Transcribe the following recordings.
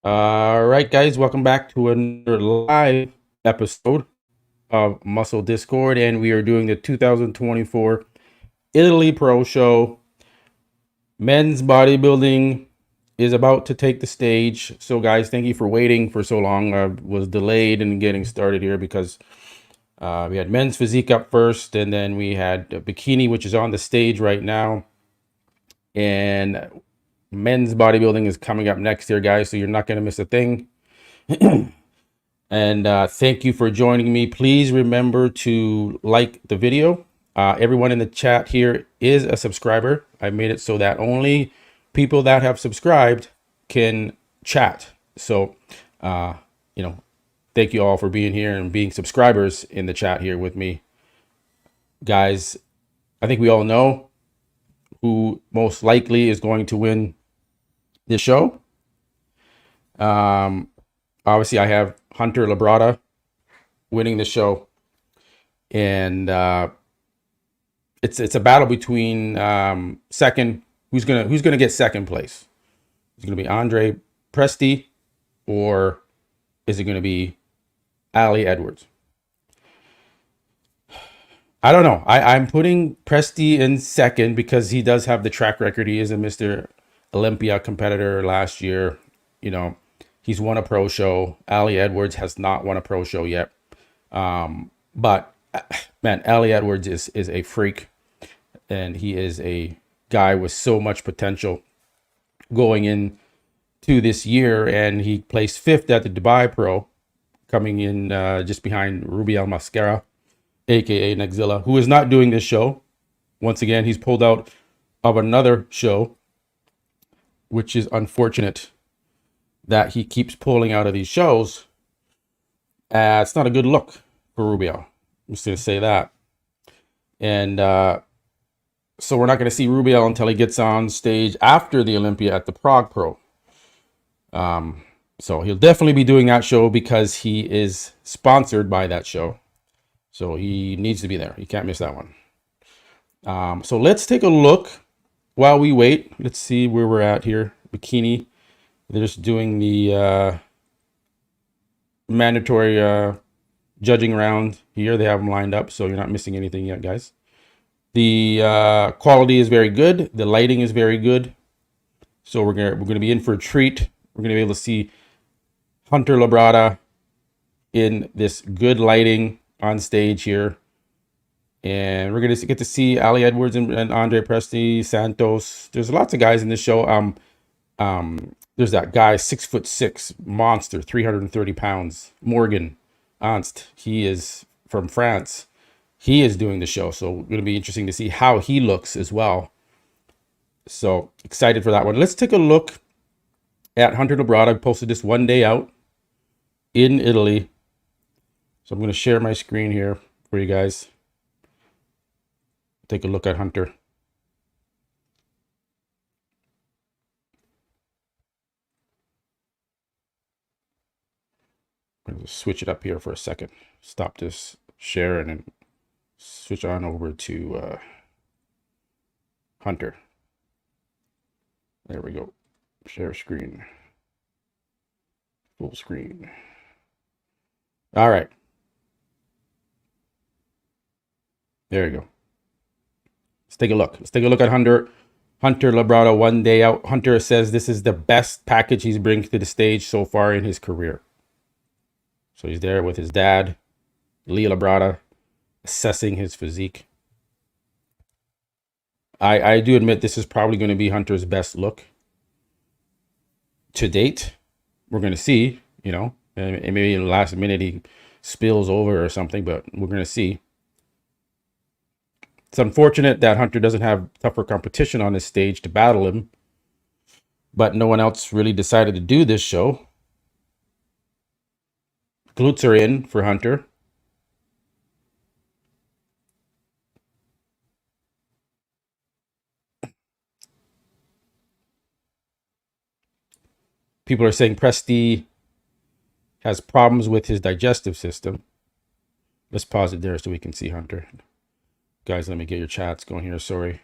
All right, guys, welcome back to another live episode of Muscle Discord, and we are doing the 2024 Italy Pro Show. Men's bodybuilding is about to take the stage. So, guys, thank you for waiting for so long. I was delayed in getting started here because we had men's physique up first, and then we had bikini, which is on the stage right now, and men's bodybuilding is coming up next here, guys. So you're not going to miss a thing. And thank you for joining me. Please remember to like the video. Everyone in the chat here is a subscriber. I made it so that only people that have subscribed can chat. So, uh, thank you all for being here and being subscribers in the chat here with me. Guys, I think we all know who most likely is going to win this show. Obviously, I have Hunter Labrada winning the show, and it's a battle between second. Who's gonna get second place? Is it gonna be Andre Presti, or is it gonna be Ali Edwards? I don't know. I'm putting Presti in second because he does have the track record. He is a Mr. Olympia competitor last year. He's won a pro show. Ali Edwards has not won a pro show yet. But man, Ali Edwards is a freak, and he is a guy with so much potential going into this year. And he placed fifth at the Dubai Pro, coming in just behind Rubiel Mascara, aka Nexzilla, who is not doing this show. Once again, he's pulled out of another show, which is unfortunate that he keeps pulling out of these shows. It's not a good look for Rubiel. I'm just going to say that. And so we're not going to see Rubiel until he gets on stage after the Olympia at the Prague Pro. So he'll definitely be doing that show because he is sponsored by that show. So he needs to be there. You can't miss that one. So let's take a look while we wait. Let's see where we're at here. Bikini. They're just doing the mandatory judging round here. They have them lined up, so you're not missing anything yet, guys. The quality is very good. The lighting is very good. So we're gonna be in for a treat. We're gonna be able to see Hunter Labrada in this good lighting on stage here, and we're gonna get to see Ali Edwards and Andre Presti, Santos. There's lots of guys in this show. There's that guy, 6'6", monster, 330 pounds, Morgan Anst. He is from France. He is doing the show, so it's going to be interesting to see how he looks as well. So excited for that one. Let's take a look at Hunter Labrada. I posted this one day out in Italy. So I'm going to share my screen here for you guys. Take a look at Hunter. I'm going to switch it up here for a second. Stop this share and then switch on over to Hunter. There we go. Share screen. Full screen. All right. There you go. Let's take a look. Let's take a look at Hunter Labrada one day out. Hunter says this is the best package he's bringing to the stage so far in his career. So he's there with his dad, Lee Labrada, assessing his physique. I do admit this is probably going to be Hunter's best look to date. We're going to see, and maybe in the last minute he spills over or something, but we're going to see. It's unfortunate that Hunter doesn't have tougher competition on this stage to battle him, but no one else really decided to do this show. Glutes are in for Hunter. People are saying Presti has problems with his digestive system. Let's pause it there so we can see Hunter. Guys, let me get your chats going here. Sorry.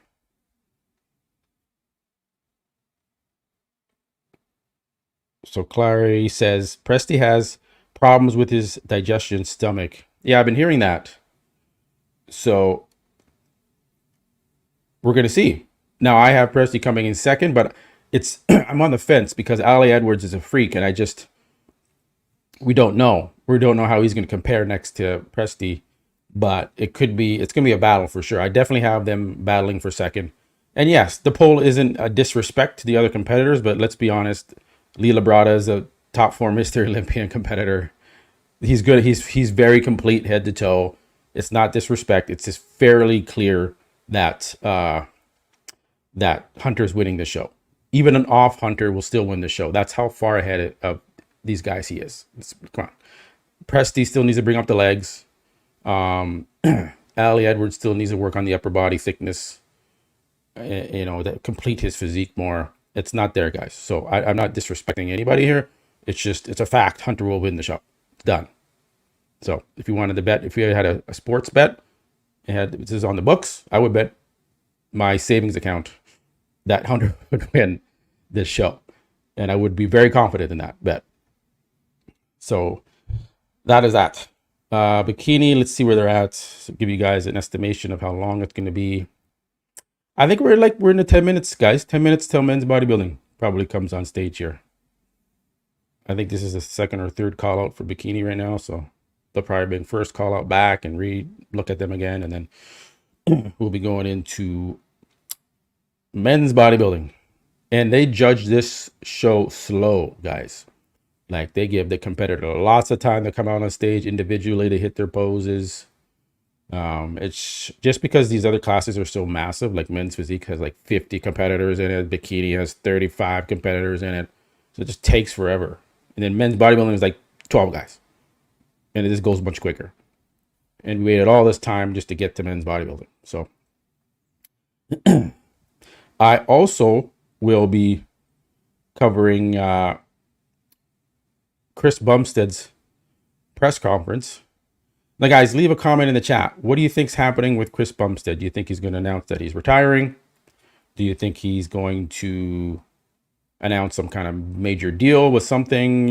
So Clary says Presti has problems with his digestion stomach. Yeah, I've been hearing that. So we're gonna see. Now I have Presti coming in second, but it's I'm on the fence because Ali Edwards is a freak, and we don't know. We don't know how he's gonna compare next to Presti, but it's gonna be a battle for sure. I definitely have them battling for second. And yes, the poll isn't a disrespect to the other competitors, but let's be honest, Lee Labrada is a top 4 Mr. Olympian competitor. He's good. He's very complete head to toe. It's not disrespect. It's just fairly clear that that Hunter's winning the show. Even an off Hunter will still win the show. That's how far ahead of these guys he is. Come on. Presti still needs to bring up the legs. Ali Edwards still needs to work on the upper body thickness. To complete his physique more. It's not there, guys. So I'm not disrespecting anybody here. It's a fact. Hunter will win the show. It's done. So if you wanted to bet, if you had a sports bet, this is on the books, I would bet my savings account that Hunter would win this show. And I would be very confident in that bet. So that is that. Bikini, let's see where they're at. So give you guys an estimation of how long it's going to be. I think we're in the 10 minutes, guys. 10 minutes till men's bodybuilding probably comes on stage here. I think this is the second or third call out for Bikini right now. So they'll probably bring first call out back and look at them again. And then we'll be going into men's bodybuilding. And they judge this show slow, guys. Like they give the competitor lots of time to come out on stage individually to hit their poses. It's just because these other classes are so massive, like men's physique has like 50 competitors in it, Bikini has 35 competitors in it, so it just takes forever. And then men's bodybuilding is like 12 guys, and it just goes much quicker. And we waited all this time just to get to men's bodybuilding. So I also will be covering Chris Bumstead's press conference. Now, guys, leave a comment in the chat. What do you think's happening with Chris Bumstead? Do you think he's going to announce that he's retiring? Do you think he's going to announce some kind of major deal with something,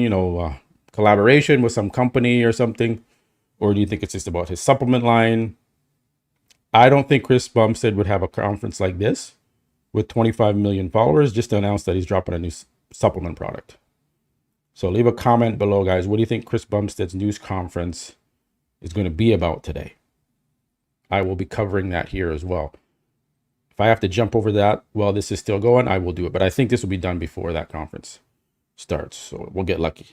collaboration with some company or something? Or do you think it's just about his supplement line? I don't think Chris Bumstead would have a conference like this with 25 million followers just to announce that he's dropping a new supplement product. So leave a comment below, guys. What do you think Chris Bumstead's news conference is going to be about today? I will be covering that here as well. If I have to jump over that while this is still going, I will do it. But I think this will be done before that conference starts. So we'll get lucky.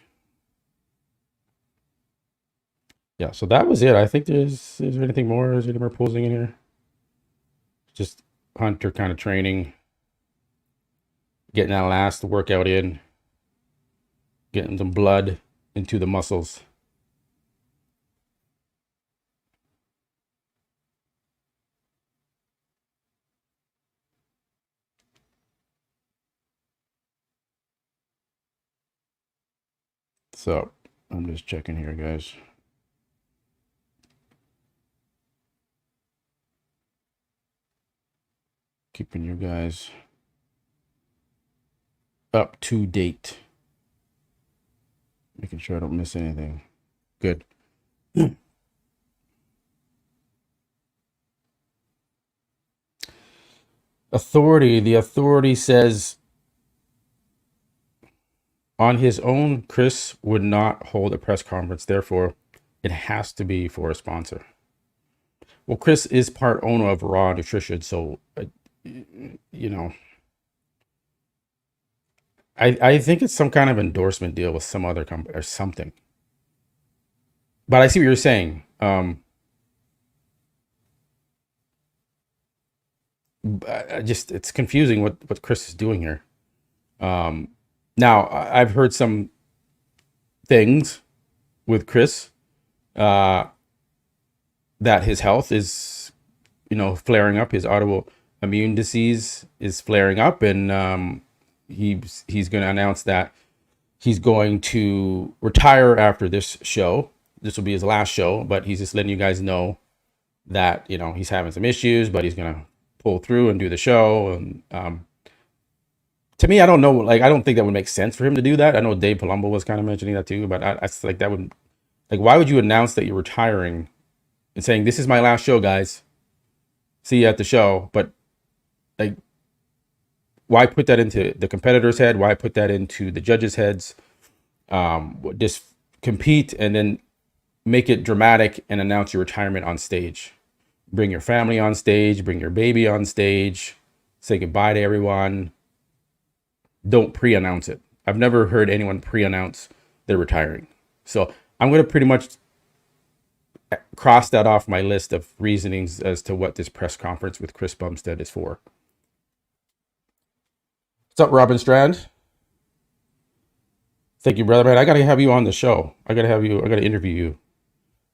Yeah, so that was it. I think is there anything more? Is there any more posing in here? Just Hunter kind of training, getting that last workout in, getting some blood into the muscles. So I'm just checking here, guys. Keeping you guys up to date. Making sure I don't miss anything. Good. Authority. The authority says on his own, Chris would not hold a press conference. Therefore, it has to be for a sponsor. Well, Chris is part owner of Raw Nutrition, so I think it's some kind of endorsement deal with some other company or something. But I see what you're saying. It's confusing what Chris is doing here. Now I've heard some things with Chris that his health is, flaring up. His autoimmune disease is flaring up, and he's going to announce that he's going to retire after this show. This will be his last show, but he's just letting you guys know that, he's having some issues, but he's going to pull through and do the show. And to me, I don't know. Like, I don't think that would make sense for him to do that. I know Dave Palumbo was kind of mentioning that too, but I like that would, like, why would you announce that you're retiring and saying this is my last show, guys? See you at the show. But like, why put that into the competitor's head? Why put that into the judges' heads? Just compete and then make it dramatic and announce your retirement on stage. Bring your family on stage, bring your baby on stage, say goodbye to everyone. Don't pre-announce it. I've never heard anyone pre-announce they're retiring. So I'm going to pretty much cross that off my list of reasonings as to what this press conference with Chris Bumstead is for. What's up, Robin Strand? Thank you, brother, man. I got to have you on the show. I got to interview you.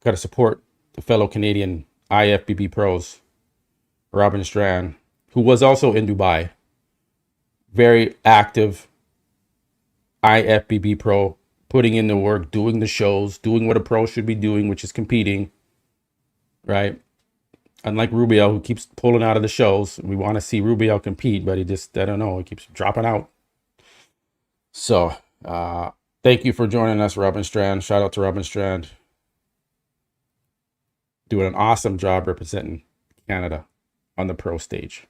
Got to support the fellow Canadian IFBB pros, Robin Strand, who was also in Dubai. Very active IFBB pro, putting in the work, doing the shows, doing what a pro should be doing, which is competing, right? Unlike Rubiel, who keeps pulling out of the shows. We want to see Rubiel compete, but he just, I don't know, he keeps dropping out. So, thank you for joining us, Robin Strand. Shout out to Robin Strand. Doing an awesome job representing Canada on the pro stage.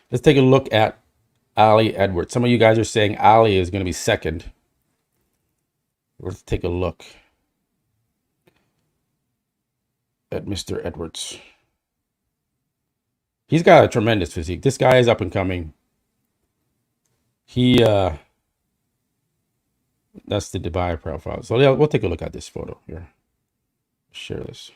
Let's take a look at Ali Edwards. Some of you guys are saying Ali is going to be second. Let's take a look at Mr. Edwards. He's got a tremendous physique. This guy is up and coming. That's the Dubai profile. So yeah, we'll take a look at this photo here. Share this.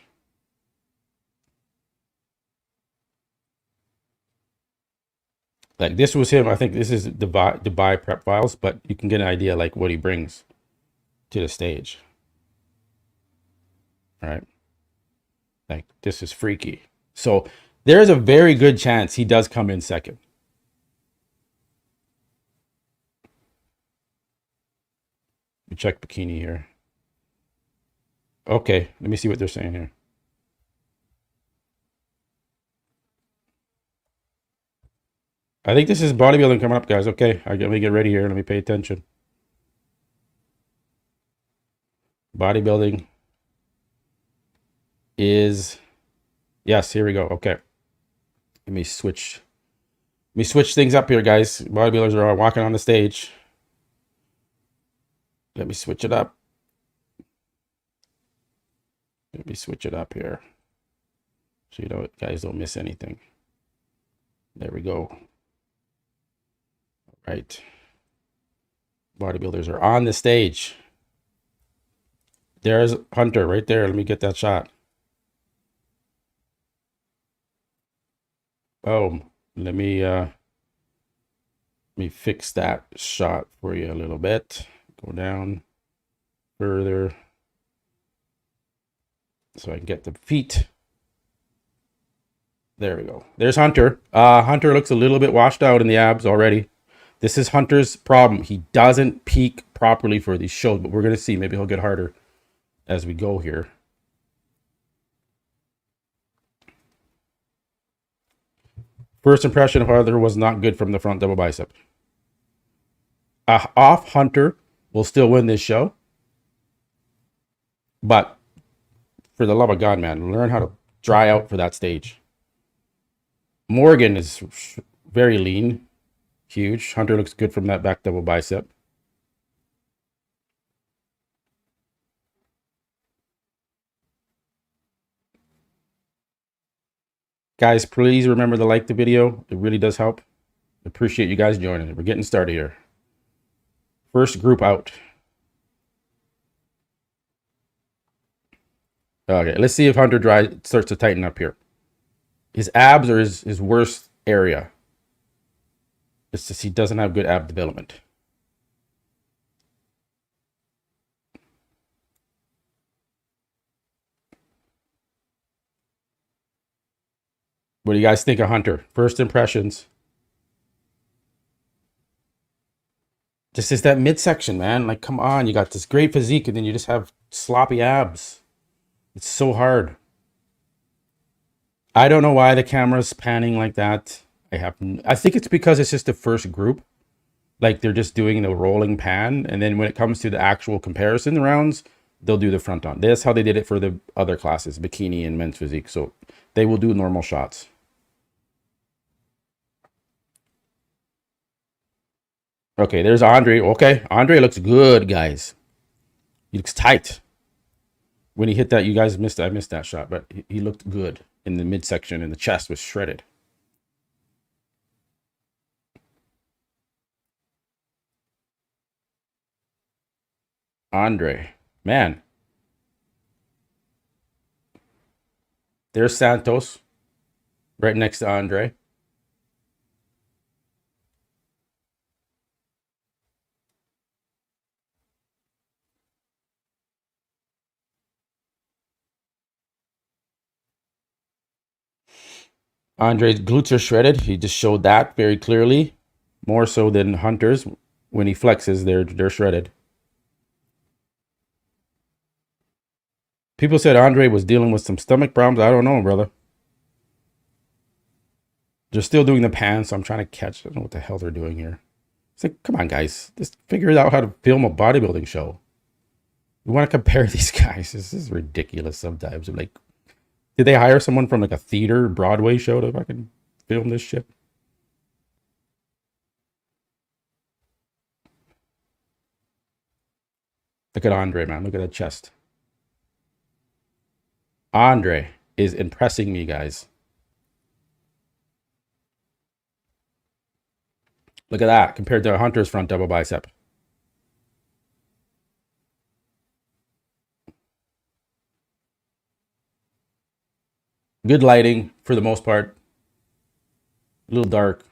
Like, this was him. I think this is Dubai prep files, but you can get an idea like what he brings to the stage. All right. Like, this is freaky. So there's a very good chance he does come in second. We check Bikini here. Okay, let me see what they're saying here. I think this is bodybuilding coming up, guys. Okay, let me get ready here. Let me pay attention. Bodybuilding is, yes, here we go. Okay. Let me switch things up here, guys. Bodybuilders are walking on the stage. Let me switch it up. Let me switch it up here, so you guys don't miss anything. There we go. All right. Bodybuilders are on the stage. There's Hunter right there. Let me get that shot. Boom. Let me fix that shot for you a little bit. Go down further so I can get the feet. There we go. There's Hunter. Hunter looks a little bit washed out in the abs already. This is Hunter's problem. He doesn't peak properly for these shows, but we're going to see. Maybe he'll get harder as we go here. First impression of Hunter was not good from the front double bicep. Off Hunter will still win this show. But for the love of God, man, learn how to dry out for that stage. Morgan is very lean, huge. Hunter looks good from that back double bicep. Guys, please remember to like the video. It really does help. Appreciate you guys joining. We're getting started here. First group out. Okay, let's see if Hunter starts to tighten up here. His abs are his worst area. It's just he doesn't have good ab development. What do you guys think of Hunter? First impressions. This is that midsection, man. Like, come on. You got this great physique, and then you just have sloppy abs. It's so hard. I don't know why the camera's panning like that. I think it's because it's just the first group. Like they're just doing the rolling pan, and then when it comes to the actual comparison rounds, they'll do the front on. That's how they did it for the other classes, bikini and men's physique. So they will do normal shots. Okay, there's Andre. Okay, Andre looks good, guys. He looks tight. When he hit that, you guys missed. I missed that shot, but he looked good in the midsection, and the chest was shredded. Andre, man, there's Santos right next to Andre. Andre's glutes are shredded. He just showed that very clearly, more so than Hunter's. When he flexes, they're shredded. People said Andre was dealing with some stomach problems. I don't know, brother. They're still doing the pan, so I'm trying to catch. I don't know what the hell they're doing here. It's like, come on, guys. Just figure out how to film a bodybuilding show. We want to compare these guys. This is ridiculous sometimes. I'm like, did they hire someone from like a theater Broadway show to fucking film this shit? Look at Andre, man. Look at that chest. Andre is impressing me, guys. Look at that compared to Hunter's front double bicep. Good lighting for the most part. A little dark,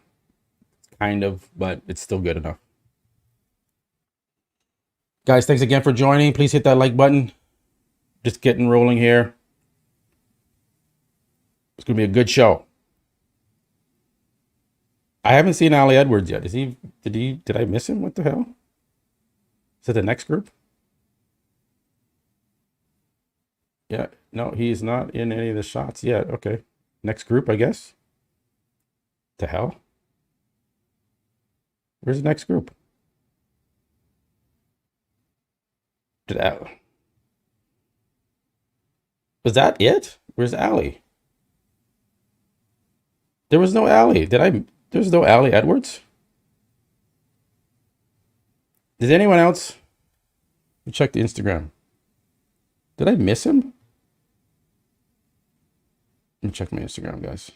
kind of, but it's still good enough. Guys, thanks again for joining. Please hit that like button. Just getting rolling here. It's going to be a good show. I haven't seen Ali Edwards yet. Did I miss him? What the hell? Is that the next group? Yeah, no, he's not in any of the shots yet. Okay. Next group, I guess. The hell? Where's the next group? Was that it? Where's Ali? There was no Ali. There's no Ali Edwards? Did anyone else? Let me check the Instagram. Did I miss him? Let me check my Instagram, guys.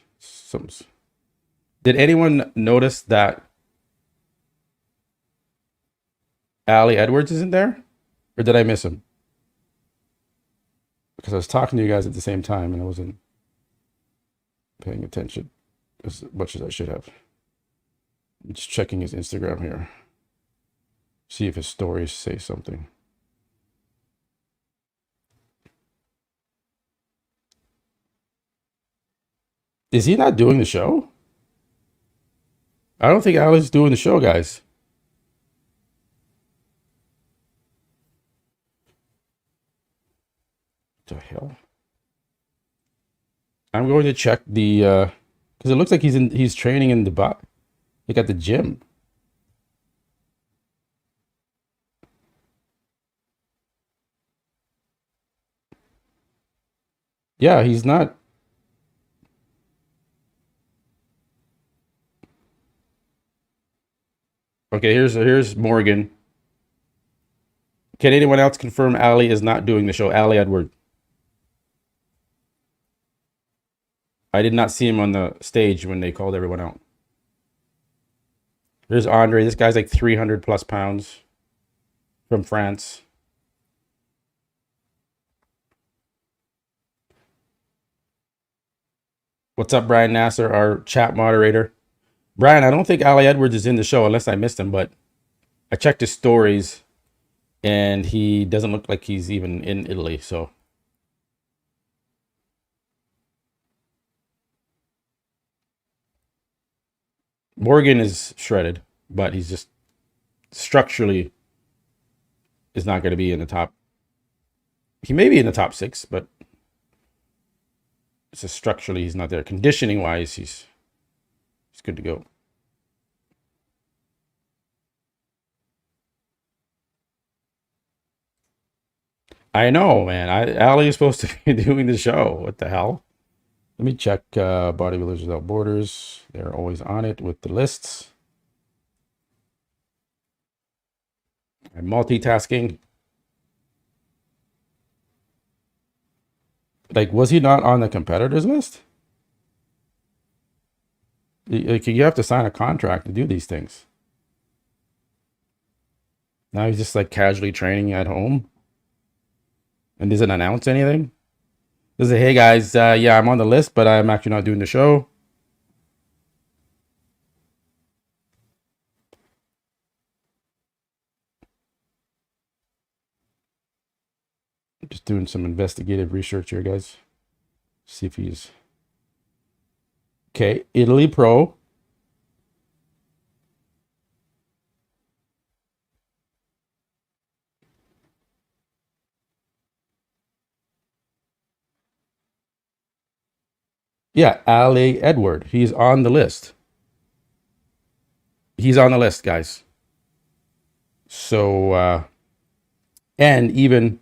Did anyone notice that Ali Edwards isn't there? Or did I miss him? Because I was talking to you guys at the same time and I wasn't paying attention as much as I should have. I'm just checking his Instagram here. See if his stories say something. Is he not doing the show? I don't think Ali's doing the show, guys. What the hell? I'm going to check the because it looks like he's training in the like at the gym. Yeah, he's not. Okay, here's Morgan. Can anyone else confirm Ali is not doing the show? Ali Edward. I did not see him on the stage when they called everyone out. There's Andre. This guy's like 300 plus pounds from France. What's up, Brian Nasser, our chat moderator? Brian, I don't think Ali Edwards is in the show unless I missed him, but I checked his stories and he doesn't look like he's even in Italy. So Morgan is shredded, but he's just structurally is not going to be in the top. He may be in the top 6, but It's just structurally he's not there. Conditioning wise, he's good to go. I know, man. Ali is supposed to be doing the show. What the hell? Let me check Bodybuilders Without Borders. They're always on it with the lists. I'm multitasking. Like, was he not on the competitors list? Like, you have to sign a contract to do these things. Now he's just like casually training at home and doesn't announce anything. Does say, hey guys, yeah, I'm on the list, but I'm actually not doing the show. Just doing some investigative research here, guys. See if he's okay. Italy Pro. Yeah, Ali Edward. He's on the list. He's on the list, guys. So and even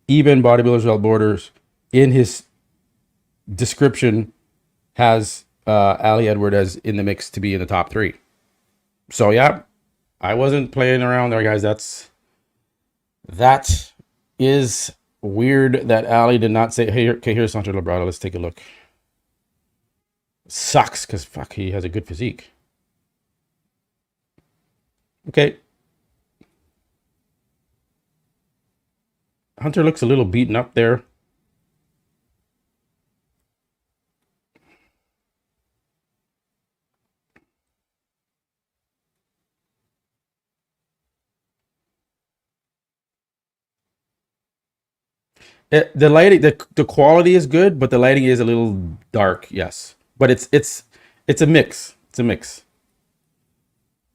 Bodybuilders Without Borders in his description has Ali Edward as in the mix to be in the top 3. So yeah, I wasn't playing around there, guys. That is weird that Ali did not say, hey, okay, here's Hunter Labrada. Let's take a look. Sucks because fuck, he has a good physique. Okay. Hunter looks a little beaten up there. The lighting, the quality is good, but the lighting is a little dark. Yes, but it's a mix. It's a mix.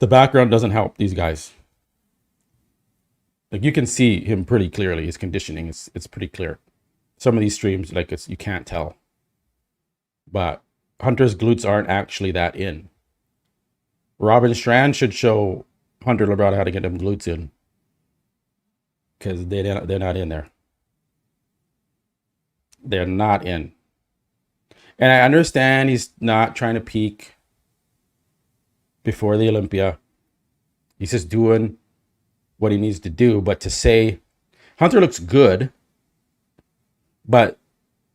The background doesn't help these guys. Like you can see him pretty clearly. His conditioning it's pretty clear. Some of these streams, like you can't tell. But Hunter's glutes aren't actually that in. Robin Strand should show Hunter Labrada how to get them glutes in, because they're not in there. They're not in. And I understand he's not trying to peak before the Olympia. He's just doing what he needs to do. But to say Hunter looks good, but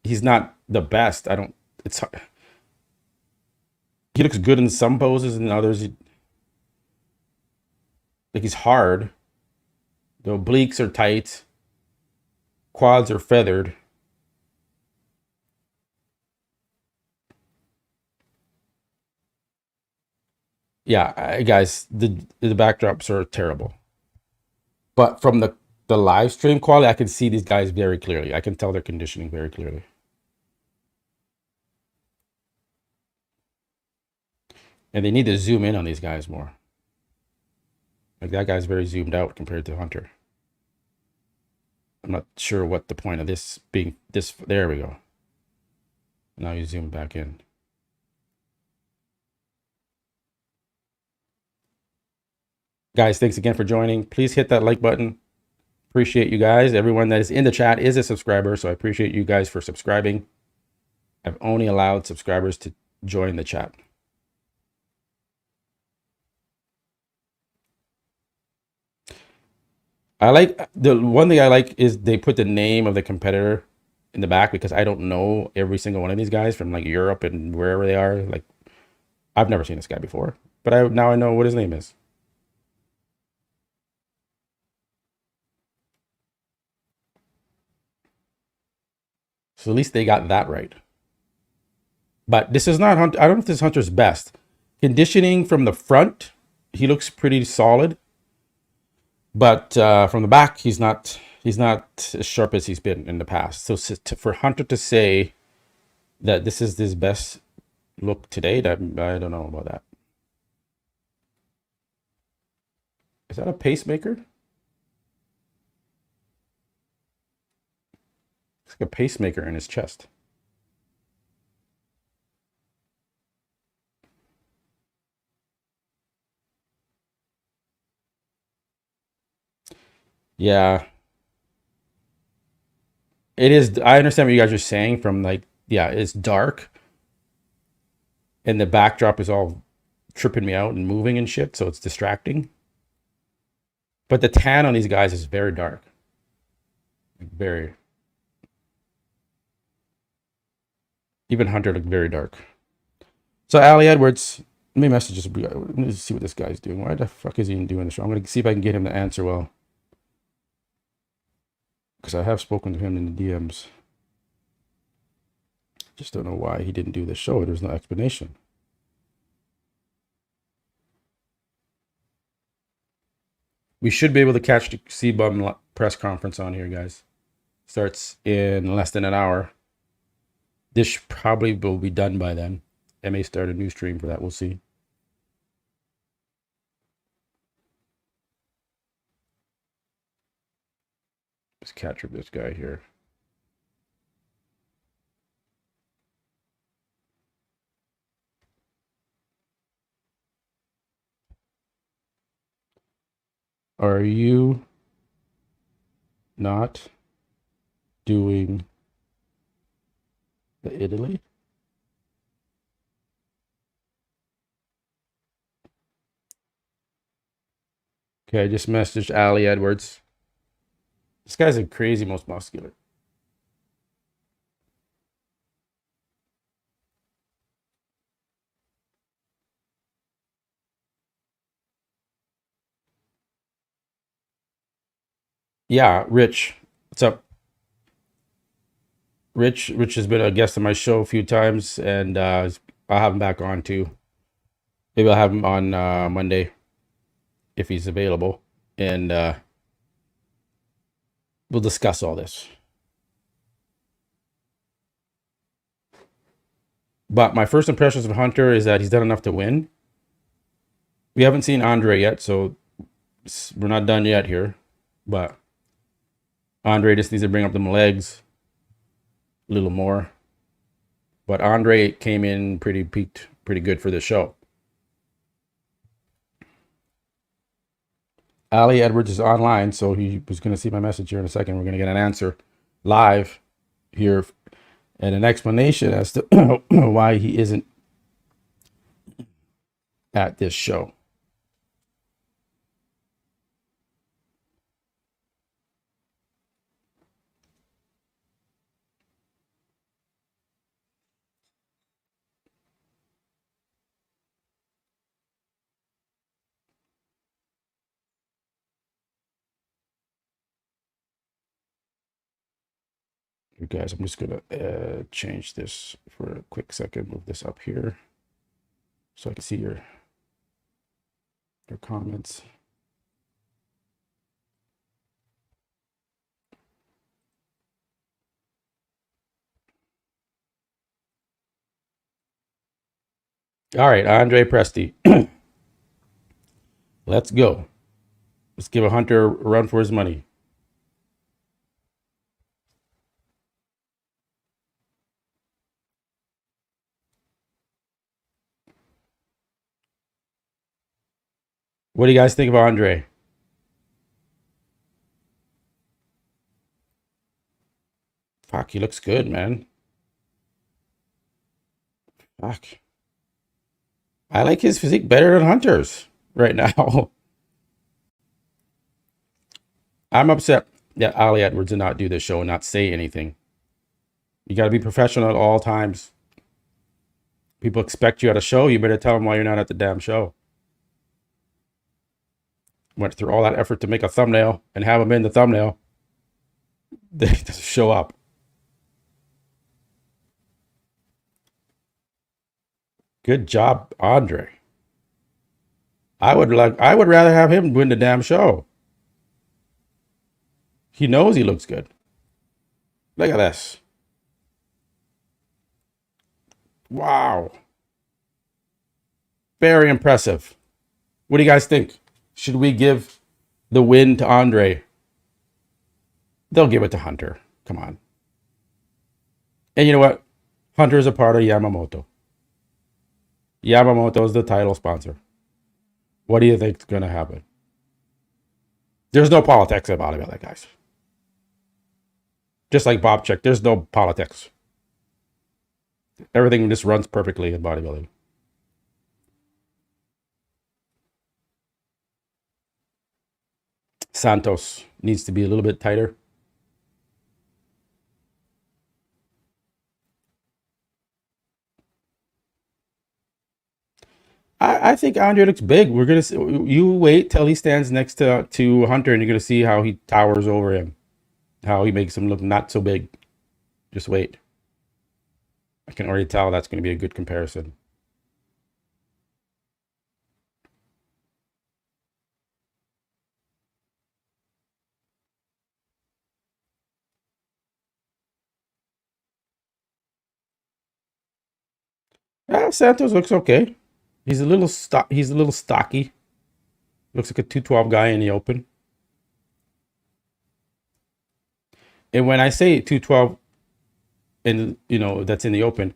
he's not the best. He looks good in some poses and others. Like he's hard. The obliques are tight. Quads are feathered. Yeah, guys, the backdrops are terrible. But from the live stream quality, I can see these guys very clearly. I can tell their conditioning very clearly. And they need to zoom in on these guys more. Like that guy's very zoomed out compared to Hunter. I'm not sure what the point of this being this. There we go. Now you zoom back in. Guys, thanks again for joining. Please hit that like button. Appreciate you guys. Everyone that is in the chat is a subscriber, so I appreciate you guys for subscribing. I've only allowed subscribers to join the chat. I like the one thing I like is they put the name of the competitor in the back, because I don't know every single one of these guys from like Europe and wherever they are. Like I've never seen this guy before, but now I know what his name is. So at least they got that right. But this is not Hunter. I don't know if this is Hunter's best. Conditioning from the front, he looks pretty solid. But from the back, he's not as sharp as he's been in the past. So for Hunter to say that this is his best look to date, I don't know about that. Is that a pacemaker? It's like a pacemaker in his chest. Yeah, it is. I understand what you guys are saying from like, yeah, it's dark and the backdrop is all tripping me out and moving and shit, so it's distracting. But the tan on these guys is very dark. Very. Even Hunter looked very dark. So Ali Edwards, let me message this. Let me see what this guy's doing. Why the fuck is he even doing this show? I'm gonna see if I can get him to answer well. Because I have spoken to him in the DMs. Just don't know why he didn't do the show. There's no explanation. We should be able to catch the C-Bum press conference on here, guys. Starts in less than an hour. This probably will be done by then. I may start a new stream for that. We'll see. Let's catch up this guy here. Are you not doing the Italy? Okay, I just messaged Ali Edwards. This guy's a crazy most muscular. Yeah, Rich. What's up? Rich has been a guest on my show a few times, and I'll have him back on too. Maybe I'll have him on Monday if he's available, and we'll discuss all this. But my first impressions of Hunter is that he's done enough to win. We haven't seen Andre yet, so we're not done yet here. But Andre just needs to bring up them legs a little more. But Andre came in peaked pretty good for the show. Ali Edwards is online, so he was going to see my message here in a second. We're going to get an answer live here and an explanation as to why he isn't at this show. You guys, I'm just going to change this for a quick second. Move this up here so I can see your comments. All right, Andre Presti. Let's go. Let's give a Hunter a run for his money. What do you guys think of Andre? Fuck, he looks good, man. Fuck. I like his physique better than Hunter's right now. I'm upset that Ali Edwards did not do this show and not say anything. You got to be professional at all times. People expect you at a show. You better tell them why you're not at the damn show. Went through all that effort to make a thumbnail and have him in the thumbnail. They just show up. Good job, Andre. I would rather have him win the damn show. He knows he looks good. Look at this. Wow. Very impressive. What do you guys think? Should we give the win to Andre? They'll give it to Hunter. Come on. And you know what? Hunter is a part of Yamamoto. Yamamoto is the title sponsor. What do you think is going to happen? There's no politics in bodybuilding, guys. Just like Bob checked, there's no politics. Everything just runs perfectly in bodybuilding. Santos needs to be a little bit tighter. I think Andre looks big. We're gonna see, you wait till he stands next to Hunter, and you're gonna see how he towers over him, how he makes him look not so big. Just wait. I can already tell that's gonna be a good comparison. Santos looks okay. He's a little stocky. Looks like a 212 guy in the open. And when I say 212, and that's in the open,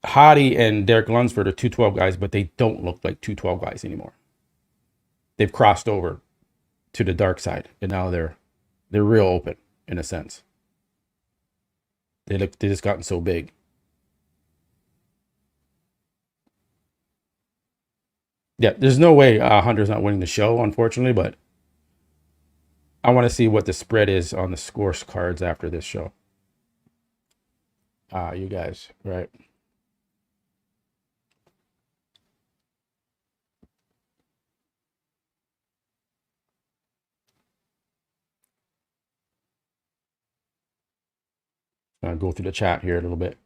Hottie and Derek Lunsford are 212 guys, but they don't look like 212 guys anymore. They've crossed over to the dark side, and now they're real open in a sense. They just gotten so big. Yeah, there's no way Hunter's not winning the show, unfortunately, but I want to see what the spread is on the scorecards after this show. You guys, right? I'll go through the chat here a little bit.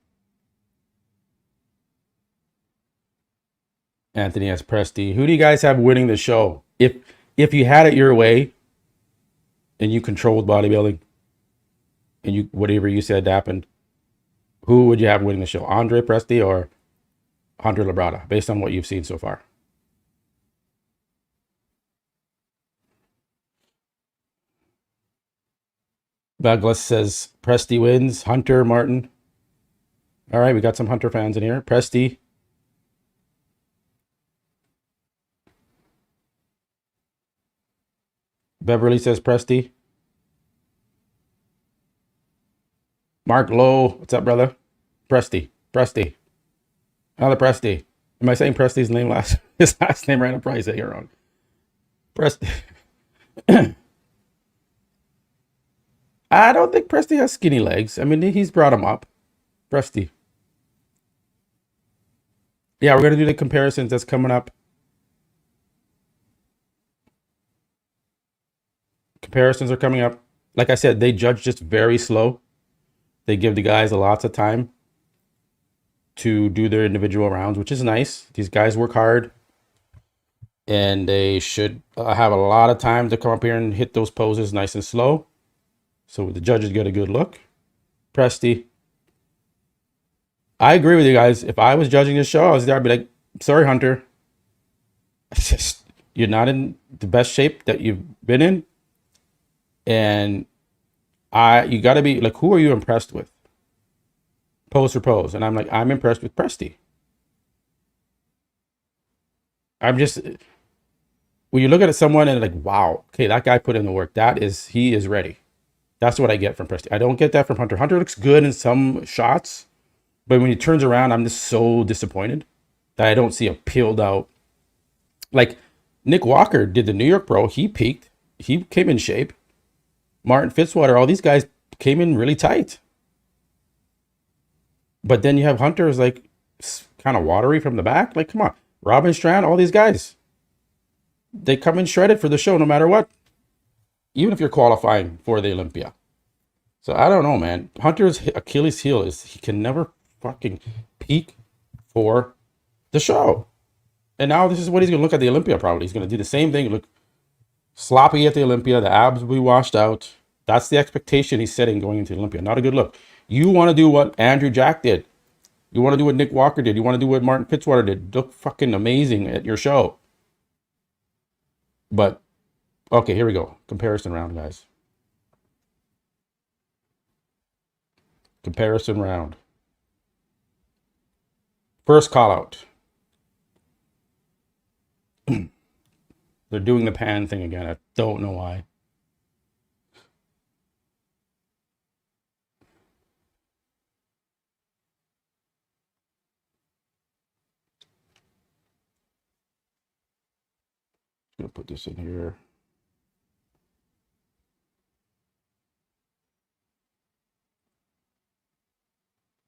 Anthony S. Presti. Who do you guys have winning the show? If you had it your way and you controlled bodybuilding and you whatever you said happened, who would you have winning the show? Andre Presti or Hunter Labrada, based on what you've seen so far? Douglas says Presti wins. Hunter Martin. All right, we got some Hunter fans in here. Presti. Beverly says Presti. Mark Lowe, what's up, brother? Presti. Another Presti. Am I saying Presti's name his last name right? I'm probably saying it wrong. Presti. I don't think Presti has skinny legs. I mean, he's brought him up. Presti. Yeah, we're going to do the comparisons that's coming up. Comparisons are coming up. Like I said, they judge just very slow. They give the guys lots of time to do their individual rounds, which is nice. These guys work hard, and they should have a lot of time to come up here and hit those poses nice and slow, so the judges get a good look. Presti. I agree with you guys. If I was judging this show, I was there, I'd be like, sorry, Hunter. You're not in the best shape that you've been in. And you got to be like, who are you impressed with? Pose for pose. And I'm like, I'm impressed with Presti. I'm just, when you look at someone and like, wow, okay, that guy put in the work. He is ready. That's what I get from Presti. I don't get that from Hunter. Hunter looks good in some shots, but when he turns around, I'm just so disappointed that I don't see a peeled out. Like Nick Walker did the New York Pro. He peaked. He came in shape. Martin Fitzwater, all these guys came in really tight. But then you have Hunter's like kind of watery from the back. Like, come on. Robin Strand, all these guys. They come in shredded for the show no matter what. Even if you're qualifying for the Olympia. So I don't know, man. Hunter's Achilles heel is he can never fucking peak for the show. And now this is what he's going to look at the Olympia probably. He's going to do the same thing. Look sloppy at the Olympia. The abs will be washed out. That's the expectation he's setting going into the Olympia. Not a good look. You want to do what Andrew Jack did. You want to do what Nick Walker did. You want to do what Martin Fitzwater did. Look fucking amazing at your show. But, okay, here we go. Comparison round, guys. Comparison round. First call out. The They're doing the pan thing again. I don't know why. I'm gonna put this in here.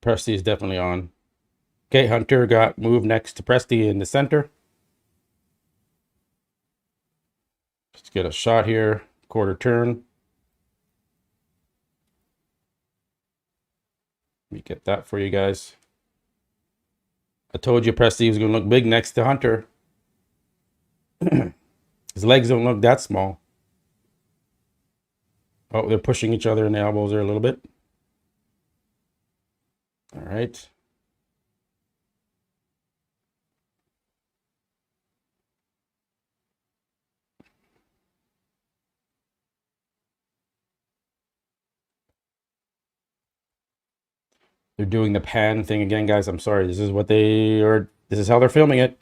Presti is definitely on. Okay, Hunter got moved next to Presti in the center. Let's get a shot here. Quarter turn. Let me get that for you guys. I told you Presti was going to look big next to Hunter. His legs don't look that small. Oh, they're pushing each other in the elbows there a little bit. All right. They're doing the pan thing again, guys. I'm sorry. This is what they are. This is how they're filming it.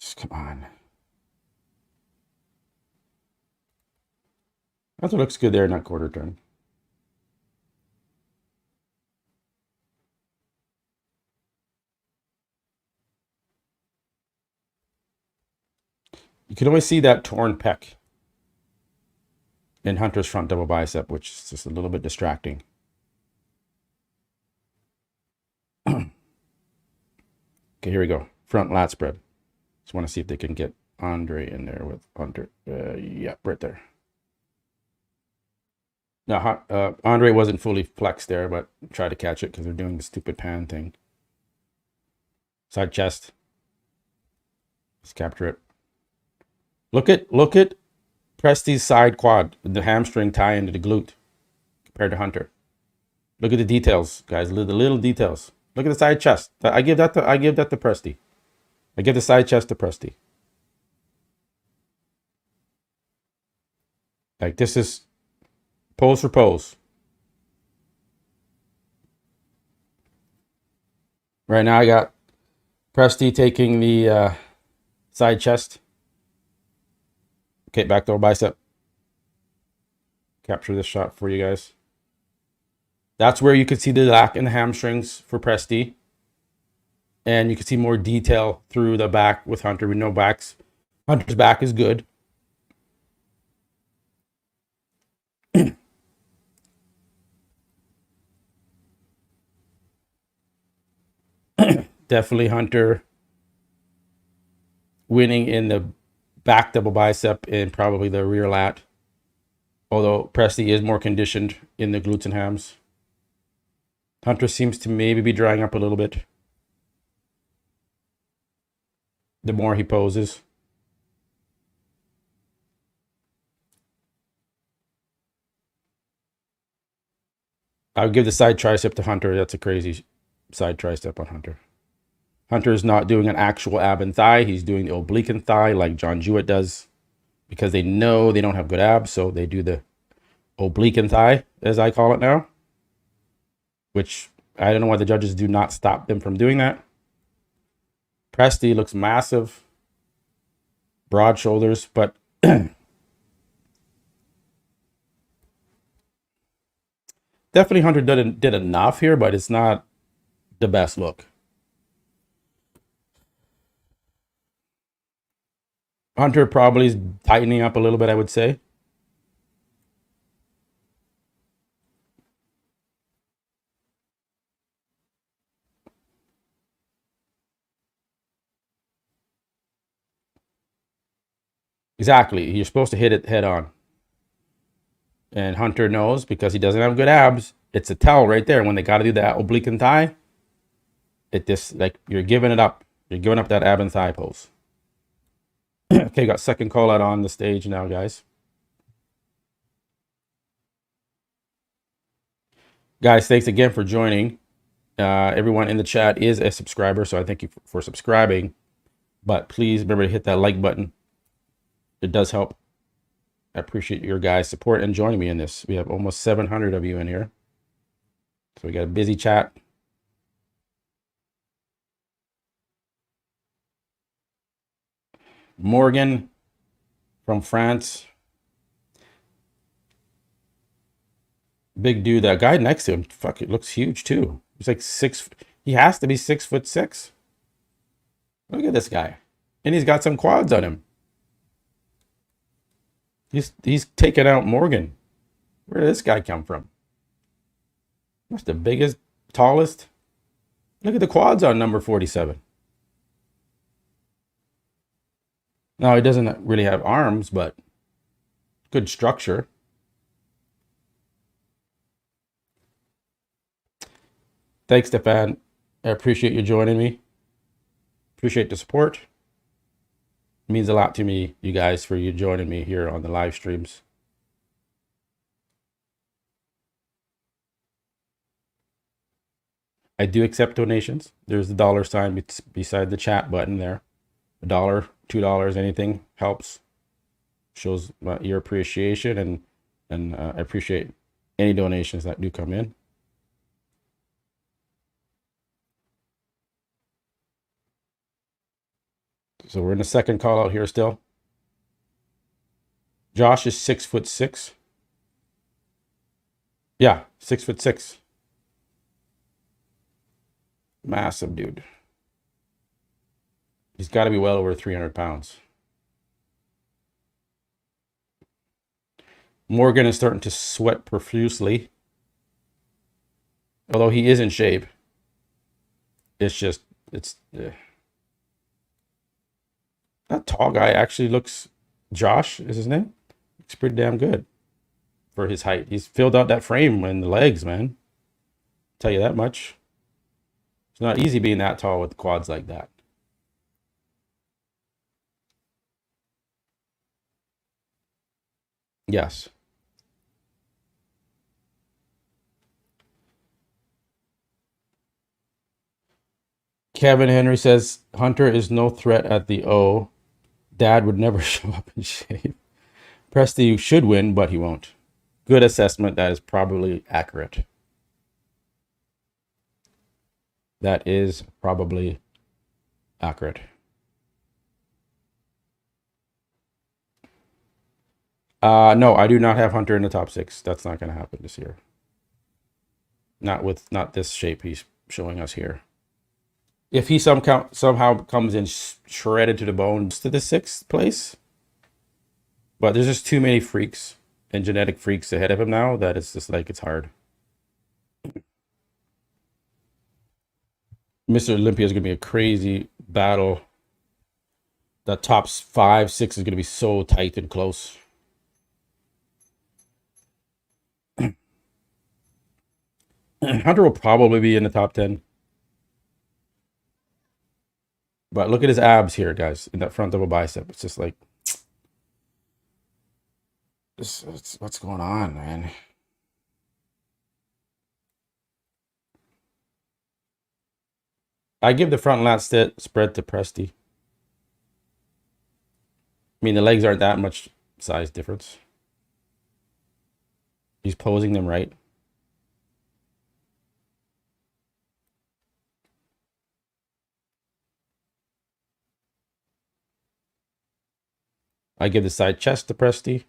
Just come on. That's what looks good there, not quarter turn. You can always see that torn pec in Hunter's front double bicep, which is just a little bit distracting. Okay, here we go. Front lat spread. Just want to see if they can get Andre in there with Hunter. Yeah, right there. Now, Andre wasn't fully flexed there, but try to catch it because they're doing the stupid pan thing. Side chest. Let's capture it. Look at Presti's side quad, the hamstring tie into the glute compared to Hunter. Look at the details, guys. The little details. Look at the side chest. I give that to Presti. I give the side chest to Presti. Like, this is pose for pose. Right now I got Presti taking the side chest. Okay, back door bicep. Capture this shot for you guys. That's where you can see the lack in the hamstrings for Presti. And you can see more detail through the back with Hunter. We know Hunter's back is good. Definitely Hunter winning in the back double bicep and probably the rear lat. Although Presti is more conditioned in the glutes and hams. Hunter seems to maybe be drying up a little bit the more he poses. I'll give the side tricep to Hunter. That's a crazy side tricep on Hunter. Hunter is not doing an actual ab and thigh. He's doing the oblique and thigh like John Jewett does because they know they don't have good abs. So they do the oblique and thigh, as I call it now, which I don't know why the judges do not stop them from doing that. Presti looks massive, broad shoulders, but definitely Hunter did enough here, but it's not the best look. Hunter probably is tightening up a little bit, I would say. Exactly. You're supposed to hit it head on. And Hunter knows because he doesn't have good abs. It's a tell right there. When they got to do that oblique and thigh, it just like you're giving it up. You're giving up that ab and thigh pose. Okay, got second call out on the stage now, guys. Guys, thanks again for joining. Everyone in the chat is a subscriber, so I thank you for subscribing. But please remember to hit that like button. It does help. I appreciate your guys' support and joining me in this. We have almost 700 of you in here. So we got a busy chat. Morgan from France. Big dude. That guy next to him, fuck, it looks huge too. He's like 6. He has to be 6'6". Look at this guy, and he's got some quads on him. He's taking out Morgan. Where did this guy come from? That's the biggest, tallest. Look at the quads on number 47. Now he doesn't really have arms, but good structure. Thanks, Stefan. I appreciate you joining me. Appreciate the support. It means a lot to me, you guys, for you joining me here on the live streams. I do accept donations. There's the dollar sign beside the chat button there. $1, $2, anything helps. Shows your appreciation, and I appreciate any donations that do come in. So we're in the second call out here still. Josh is 6'6". Yeah, 6'6". Massive dude. He's got to be well over 300 pounds. Morgan is starting to sweat profusely. Although he is in shape. That tall guy actually looks, Josh is his name? Looks pretty damn good for his height. He's filled out that frame and the legs, man. Tell you that much. It's not easy being that tall with quads like that. Yes. Kevin Henry says, Hunter is no threat at the O. Dad would never show up in shape. Presti should win, but he won't. Good assessment. That is probably accurate. That is probably accurate. No, I do not have Hunter in the top 6. That's not going to happen this year. Not this shape he's showing us here. If he somehow comes in shredded to the bone to the 6th place, but there's just too many freaks and genetic freaks ahead of him now that it's just like it's hard. Mr. Olympia is going to be a crazy battle. The top 5, 6 is going to be so tight and close. Hunter will probably be in the top 10. But look at his abs here, guys, in that front double bicep. It's just like, what's going on, man? I give the front lat spread to Presti. I mean, the legs aren't that much size difference. He's posing them right. I give the side chest to Presti.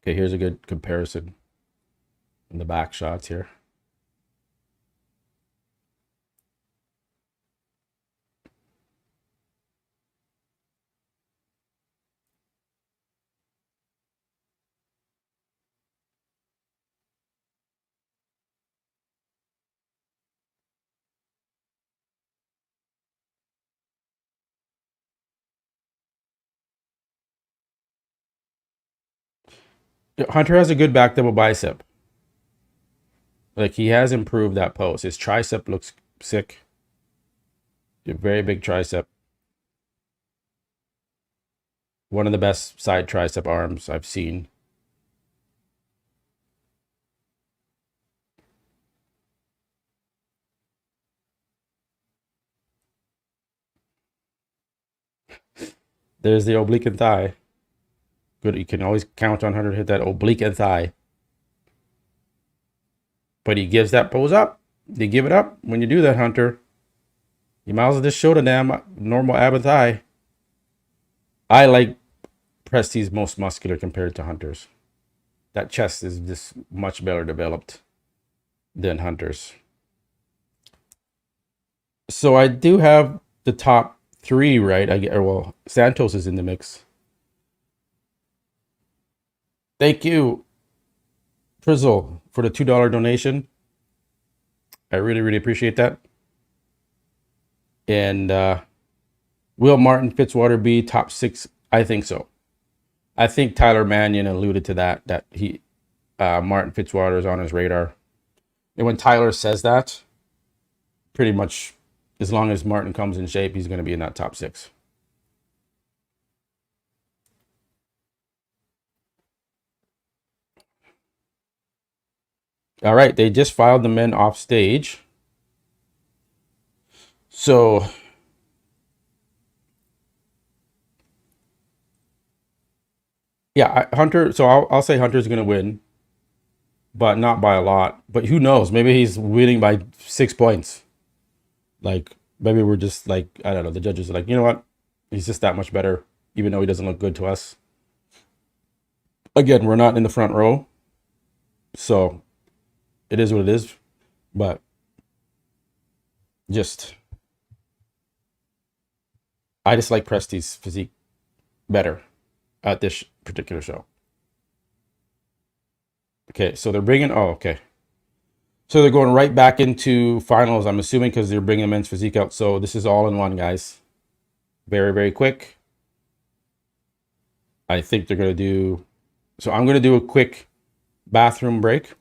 Okay, here's a good comparison in the back shots here. Hunter has a good back double bicep. Like, he has improved that pose. His tricep looks sick. A very big tricep. One of the best side tricep arms I've seen. There's the oblique and thigh. Good. You can always count on Hunter to hit that oblique and thigh. But he gives that pose up. You give it up when you do that, Hunter. You might as well just show the damn normal ab and thigh. I like Presti's most muscular compared to Hunter's. That chest is just much better developed than Hunter's. So I do have the top three, right? Well, Santos is in the mix. Thank you, Frizzle, for the $2 donation. I really, really appreciate that. And will Martin Fitzwater be top 6? I think so. I think Tyler Mannion alluded to that he Martin Fitzwater is on his radar. And when Tyler says that, pretty much as long as Martin comes in shape, he's going to be in that top 6. All right, they just filed the men off stage. So yeah, Hunter. So I'll say Hunter's going to win, but not by a lot. But who knows? Maybe he's winning by 6 points. Like maybe we're just like, I don't know. The judges are like, you know what? He's just that much better, even though he doesn't look good to us. Again, we're not in the front row, so it is what it is. But I just like Presti's physique better at this particular show. Okay, so they're bringing. Oh, okay. So they're going right back into finals, I'm assuming, because they're bringing men's physique out. So this is all in one, guys. Very, very quick. I think they're going to do... So I'm going to do a quick bathroom break.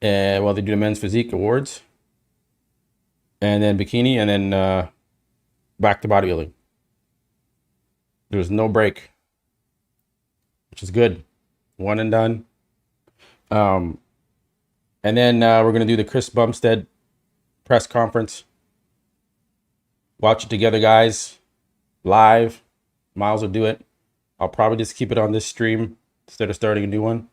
While they do the men's physique awards. And then bikini, and then back to bodybuilding. There's no break, which is good. One and done. And then we're going to do the Chris Bumstead press conference. Watch it together, guys. Live. Miles will do it. I'll probably just keep it on this stream instead of starting a new one.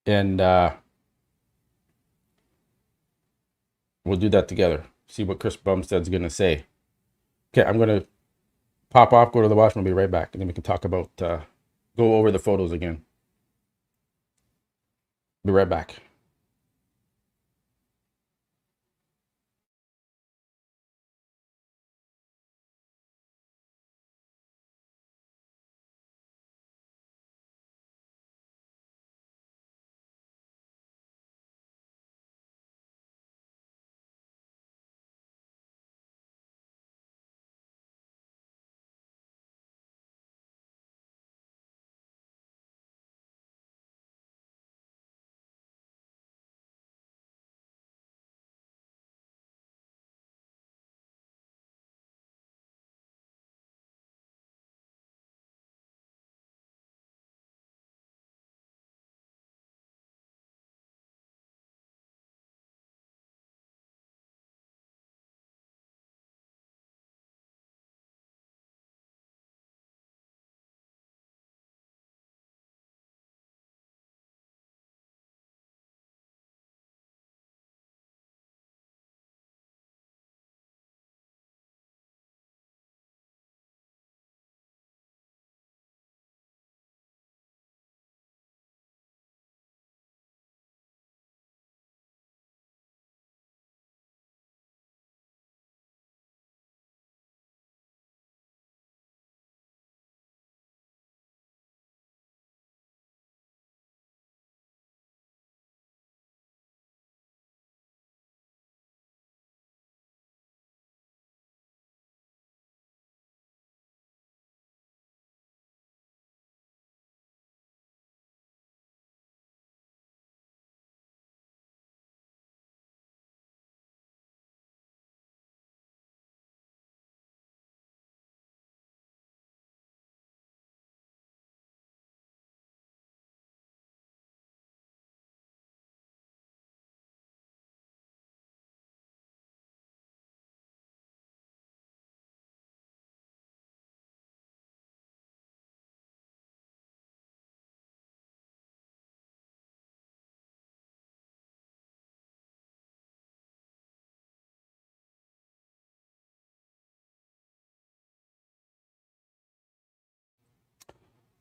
And we'll do that together. See what Chris Bumstead's going to say. Okay, I'm going to pop off, go to the washroom, I'll be right back. And then we can talk about, go over the photos again. Be right back.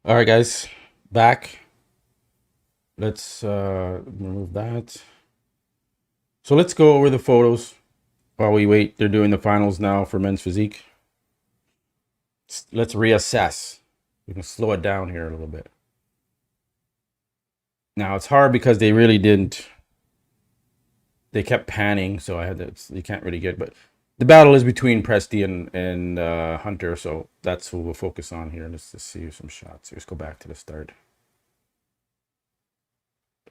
All right, guys, back. Let's remove that. So let's go over the photos while we wait. They're doing the finals now for men's physique. Let's reassess. We can slow it down here a little bit. Now it's hard because they really didn't. They kept panning, so I had to. You can't really get. But the battle is between Presti and Hunter, so that's who we'll focus on here. Let's just see some shots. Let's go back to the start.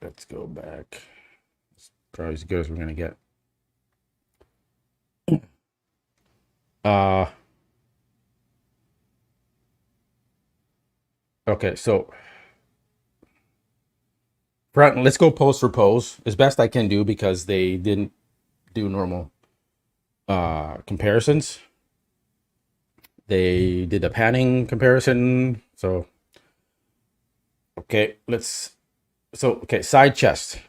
Let's go back. It's probably as good as we're gonna get. Okay, so front. Let's go pose for pose as best I can do because they didn't do normal comparisons. They did a panning comparison. So okay, okay, side chest.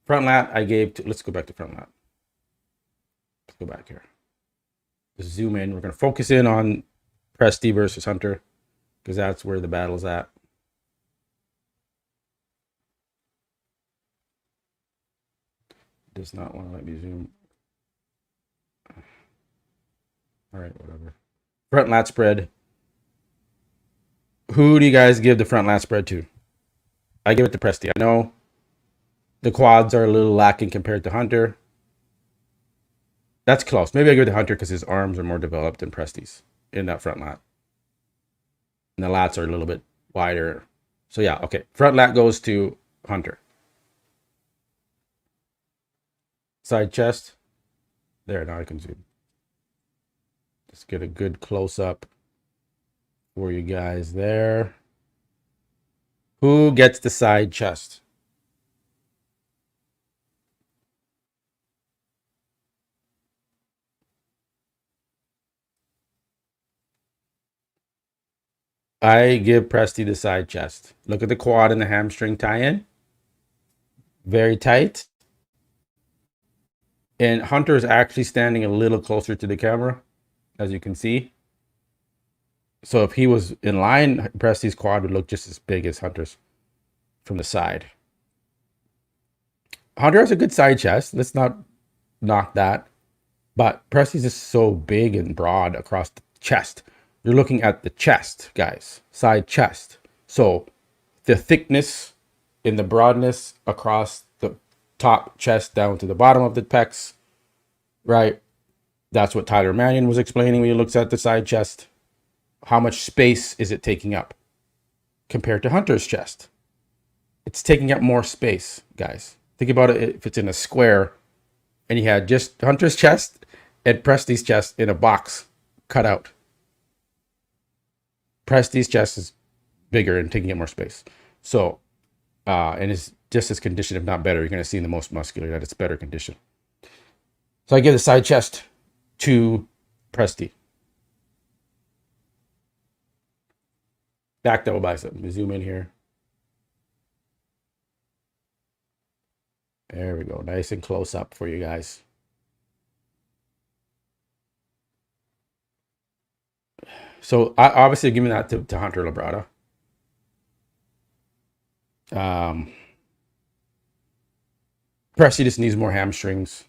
Front lat I gave to, let's go back to front lat. Let's go back here. Just zoom in. We're gonna focus in on Presti versus Hunter because that's where the battle's at. Does not want to let me zoom. All right, whatever. Front lat spread. Who do you guys give the front lat spread to? I give it to Presti. I know the quads are a little lacking compared to Hunter. That's close. Maybe I give it to Hunter because his arms are more developed than Presti's in that front lat. And the lats are a little bit wider. So yeah, okay. Front lat goes to Hunter. Side chest. There, now I can zoom. Just get a good close up for you guys there. Who gets the side chest? I give Presti the side chest. Look at the quad and the hamstring tie-in. Very tight. And Hunter is actually standing a little closer to the camera, as you can see. So if he was in line, Presti's quad would look just as big as Hunter's from the side. Hunter has a good side chest. Let's not knock that. But Presti's is so big and broad across the chest. You're looking at the chest, guys. Side chest. So the thickness and the broadness across the top chest down to the bottom of the pecs, right? That's what Tyler Mannion was explaining when he looks at the side chest. How much space is it taking up compared to Hunter's chest? It's taking up more space, guys. Think about it if it's in a square and you had just Hunter's chest and Presti's chest in a box cut out. Presti's chest is bigger and taking up more space. So, and is just as conditioned, if not better. You're going to see in the most muscular that it's better condition. So I give the side chest to Presti. Back double bicep. Let me zoom in here. There we go. Nice and close up for you guys. So I obviously giving that to Hunter Labrada. Presti just needs more hamstrings.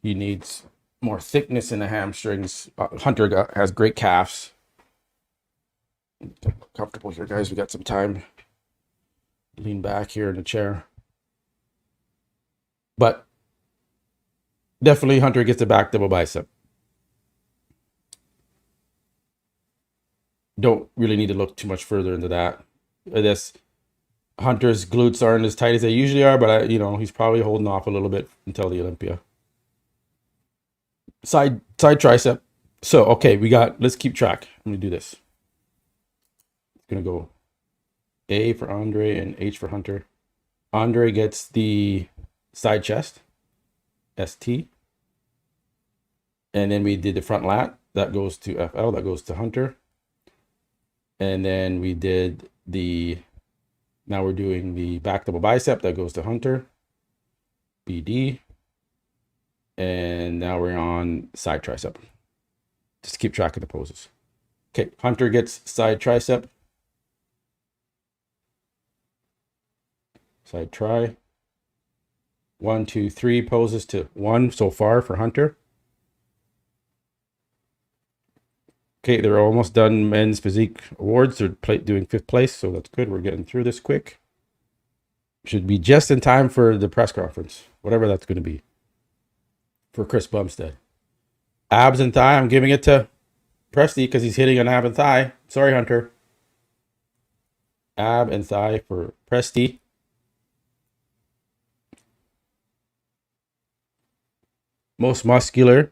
He needs more thickness in the hamstrings. Hunter has great calves. Get comfortable here, guys. We got some time. Lean back here in the chair. But definitely Hunter gets the back double bicep. Don't really need to look too much further into that. This Hunter's glutes aren't as tight as they usually are, but he's probably holding off a little bit until the Olympia. Side tricep. So okay, let's keep track. I'm gonna do this. It's gonna go A for Andre and H for Hunter. Andre gets the side chest, ST. And then we did the front lat. That goes to FL. That goes to Hunter. And then we did now we're doing the back double bicep. That goes to Hunter, BD. And now we're on side tricep. Just keep track of the poses. Okay, Hunter gets side tricep. Side try. 1, 2, 3 poses to 1 so far for Hunter. Okay, they're almost done men's physique awards. They're doing 5th place, so that's good. We're getting through this quick. Should be just in time for the press conference, whatever that's going to be, for Chris Bumstead. Abs and thigh, I'm giving it to Presti because he's hitting an ab and thigh. Sorry, Hunter. Ab and thigh for Presti. Most muscular,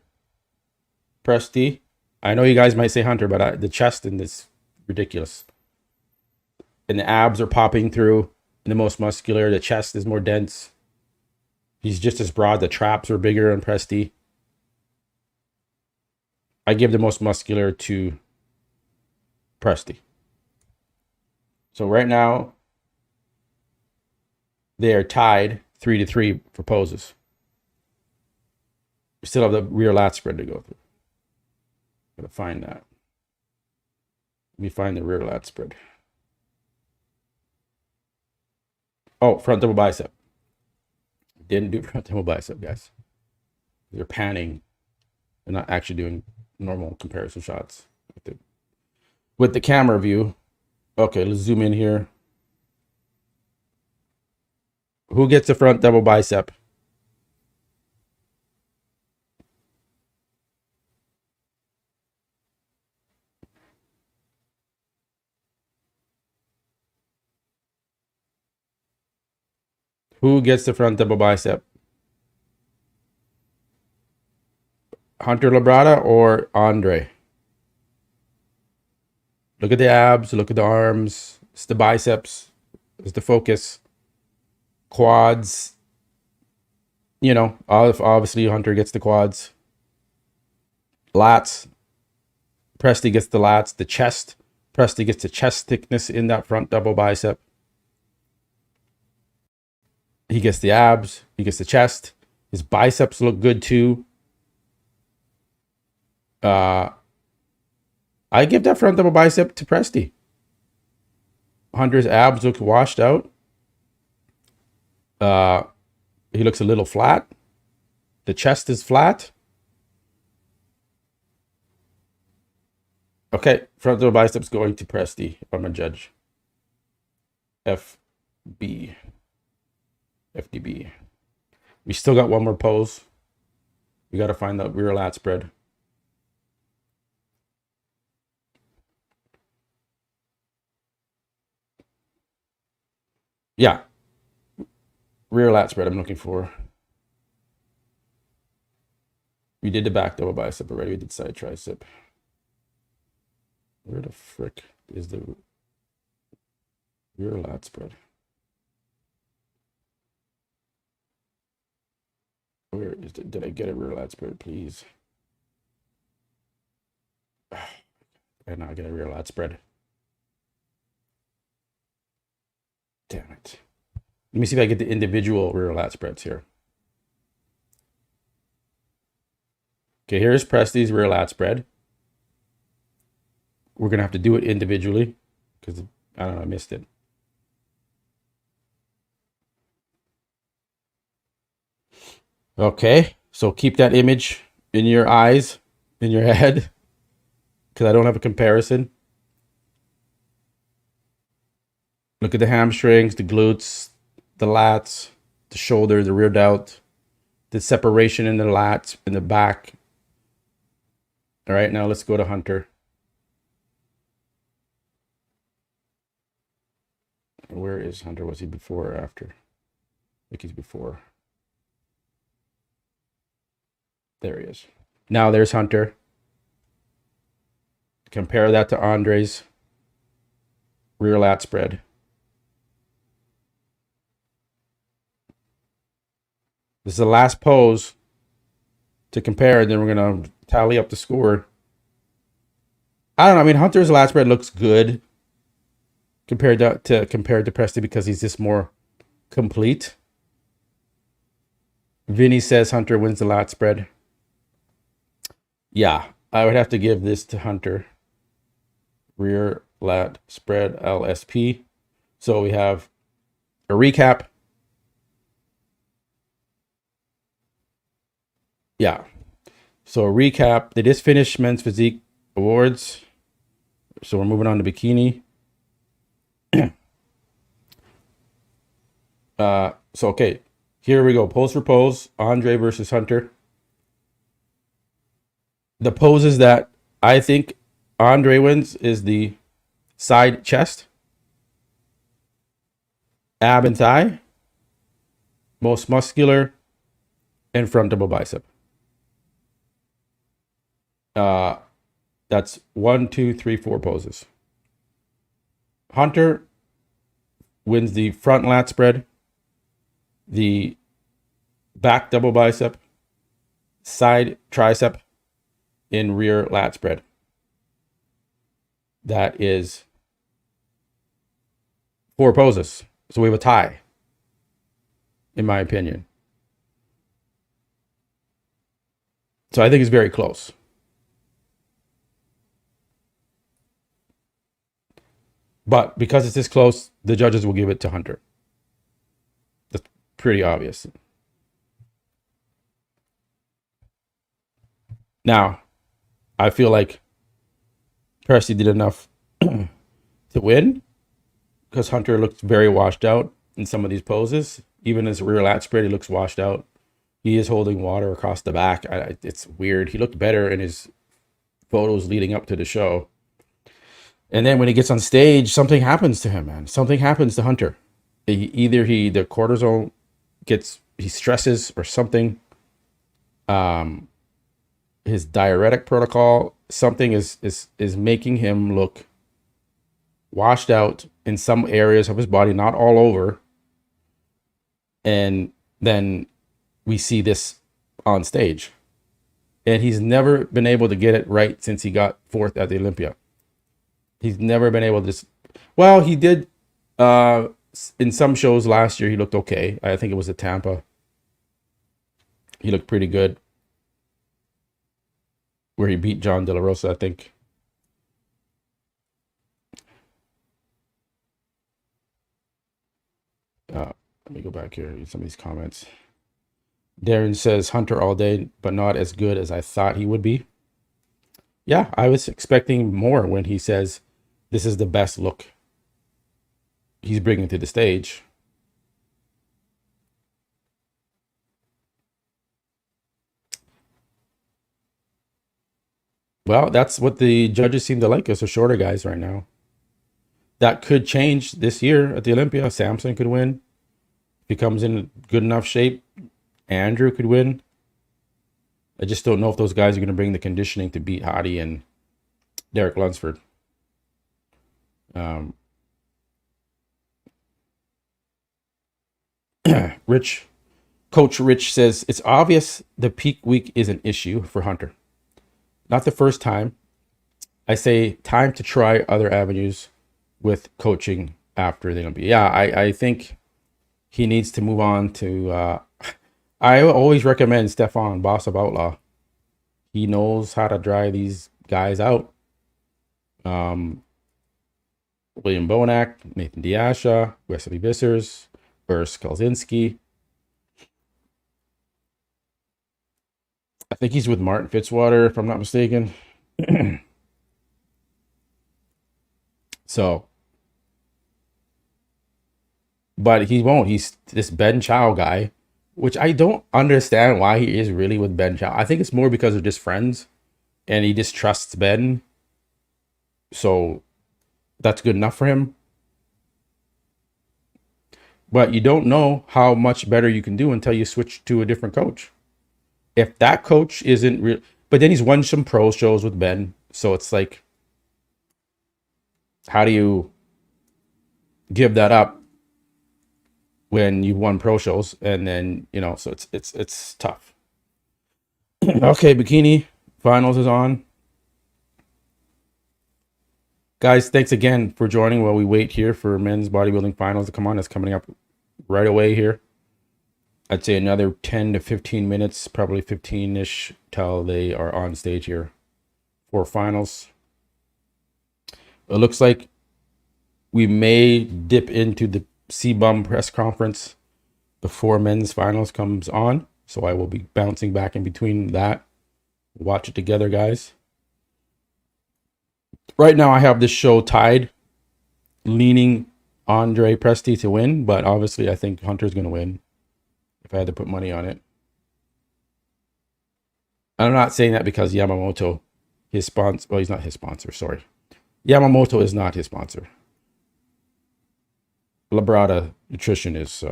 Presti. I know you guys might say Hunter, but the chest in this ridiculous. And the abs are popping through. And the most muscular, the chest is more dense. He's just as broad. The traps are bigger on Presti. I give the most muscular to Presti. So right now, they are tied 3-3 for poses. We still have the rear lat spread to go through. Gotta find that. Let me find the rear lat spread. Oh, front double bicep. Didn't do front double bicep, guys. They're panning. They're not actually doing normal comparison shots with the camera view. Okay, let's zoom in here. Who gets the front double bicep? Who gets the front double bicep? Hunter Labrada or Andre? Look at the abs, look at the arms. It's the biceps. It's the focus. Quads. You know, obviously Hunter gets the quads. Lats. Presti gets the lats. The chest. Presti gets the chest thickness in that front double bicep. He gets the abs. He gets the chest. His biceps look good too. I give that front double bicep to Presti. Hunter's abs look washed out. He looks a little flat. The chest is flat. Okay, front double biceps going to Presti if I'm a judge. FB. FDB. We still got one more pose. We got to find the rear lat spread. Yeah. Rear lat spread I'm looking for. We did the back double bicep already. We did side tricep. Where the frick is the rear lat spread? Where is it? Did I get a rear lat spread, please? I now get a rear lat spread. Damn it. Let me see if I get the individual rear lat spreads here. Okay, here's Presti's rear lat spread. We're going to have to do it individually because, I don't know, I missed it. Okay, so keep that image in your eyes, in your head, because I don't have a comparison. Look at the hamstrings, the glutes, the lats, the shoulder, the rear delt, the separation in the lats, in the back. All right, now let's go to Hunter. Where is Hunter? Was he before or after? I think he's before. There he is. Now there's Hunter. Compare that to Andre's rear lat spread. This is the last pose to compare, and then we're going to tally up the score. I don't know. I mean, Hunter's lat spread looks good compared to Presti because he's just more complete. Vinny says Hunter wins the lat spread. Yeah, I would have to give this to Hunter. rear lat spread LSP. So we have a recap. Yeah. So a recap. They just finished men's physique awards. So we're moving on to bikini. So okay, here we go. Pose for pose. Andre versus Hunter. The poses that I think Andre wins is the side chest, ab and thigh, most muscular, and front double bicep. That's 1, 2, 3, 4 poses. Hunter wins the front lat spread, the back double bicep, side tricep, and rear lat spread. That is 4 poses. So we have a tie, in my opinion. So I think it's very close. But because it's this close, the judges will give it to Hunter. That's pretty obvious. Now, I feel like Presti did enough to win because Hunter looks very washed out in some of these poses. Even his rear lat spread, he looks washed out. He is holding water across the back. It's weird. He looked better in his photos leading up to the show. And then when he gets on stage, something happens to him, man. Something happens to Hunter. Either the cortisol he stresses or something. His diuretic protocol, something is making him look washed out in some areas of his body, not all over. And then we see this on stage. And he's never been able to get it right since he got 4th at the Olympia. He's never been able to just, well, he did in some shows last year. He looked okay. I think it was at Tampa. He looked pretty good. Where he beat John De La Rosa, I think. Let me go back here, read some of these comments. Darren says, Hunter all day, but not as good as I thought he would be. Yeah, I was expecting more when he says this is the best look he's bringing to the stage. Well, that's what the judges seem to like us, the shorter guys right now. That could change this year at the Olympia. Samson could win. If he comes in good enough shape, Andrew could win. I just don't know if those guys are going to bring the conditioning to beat Hadi and Derek Lunsford. Coach Rich says, it's obvious the peak week is an issue for Hunter. Not the first time. I say time to try other avenues with coaching after the Olympia. Yeah, I think he needs to move on to... I always recommend Stefan, Boss of Outlaw. He knows how to dry these guys out. William Bonac, Nathan Diasha, Wesley Vissers, Urs Kalzinski. I think he's with Martin Fitzwater, if I'm not mistaken. So, but he won't. He's this Ben Chow guy, which I don't understand why he is really with Ben Chow. I think it's more because they're just friends and he just trusts Ben. So that's good enough for him. But you don't know how much better you can do until you switch to a different coach. If that coach isn't real, but then he's won some pro shows with Ben. So it's like, how do you give that up when you've won pro shows? And then, you know, so it's tough. Okay, bikini finals is on. Guys, thanks again for joining while we wait here for men's bodybuilding finals to come on. It's coming up right away here. I'd say another 10 to 15 minutes, probably 15-ish, till they are on stage here for finals. It looks like we may dip into the C-Bum press conference before men's finals comes on. So I will be bouncing back in between that. Watch it together, guys. Right now I have this show tied, leaning Andre Presti to win, but obviously I think Hunter's going to win if I had to put money on it. I'm not saying that because Yamamoto, his sponsor, well, he's not his sponsor, sorry. Yamamoto is not his sponsor. Labrada Nutrition is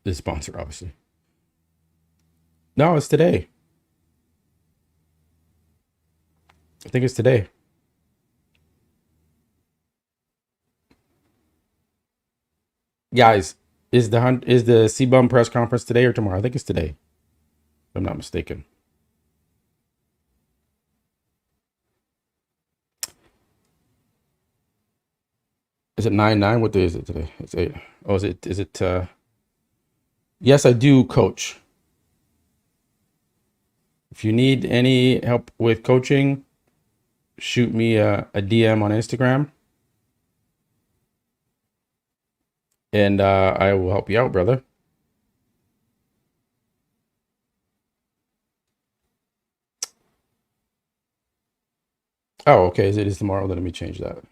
his sponsor, obviously. No, it's today. I think it's today. Guys, is the C-Bum press conference today or tomorrow? I think it's today, if I'm not mistaken. Is it 9/9? What day is it today? It's 8. Oh, is it yes, I do coach. If you need any help with coaching, shoot me a DM on Instagram. And I will help you out, brother. Oh, okay. It is tomorrow. Let me change that.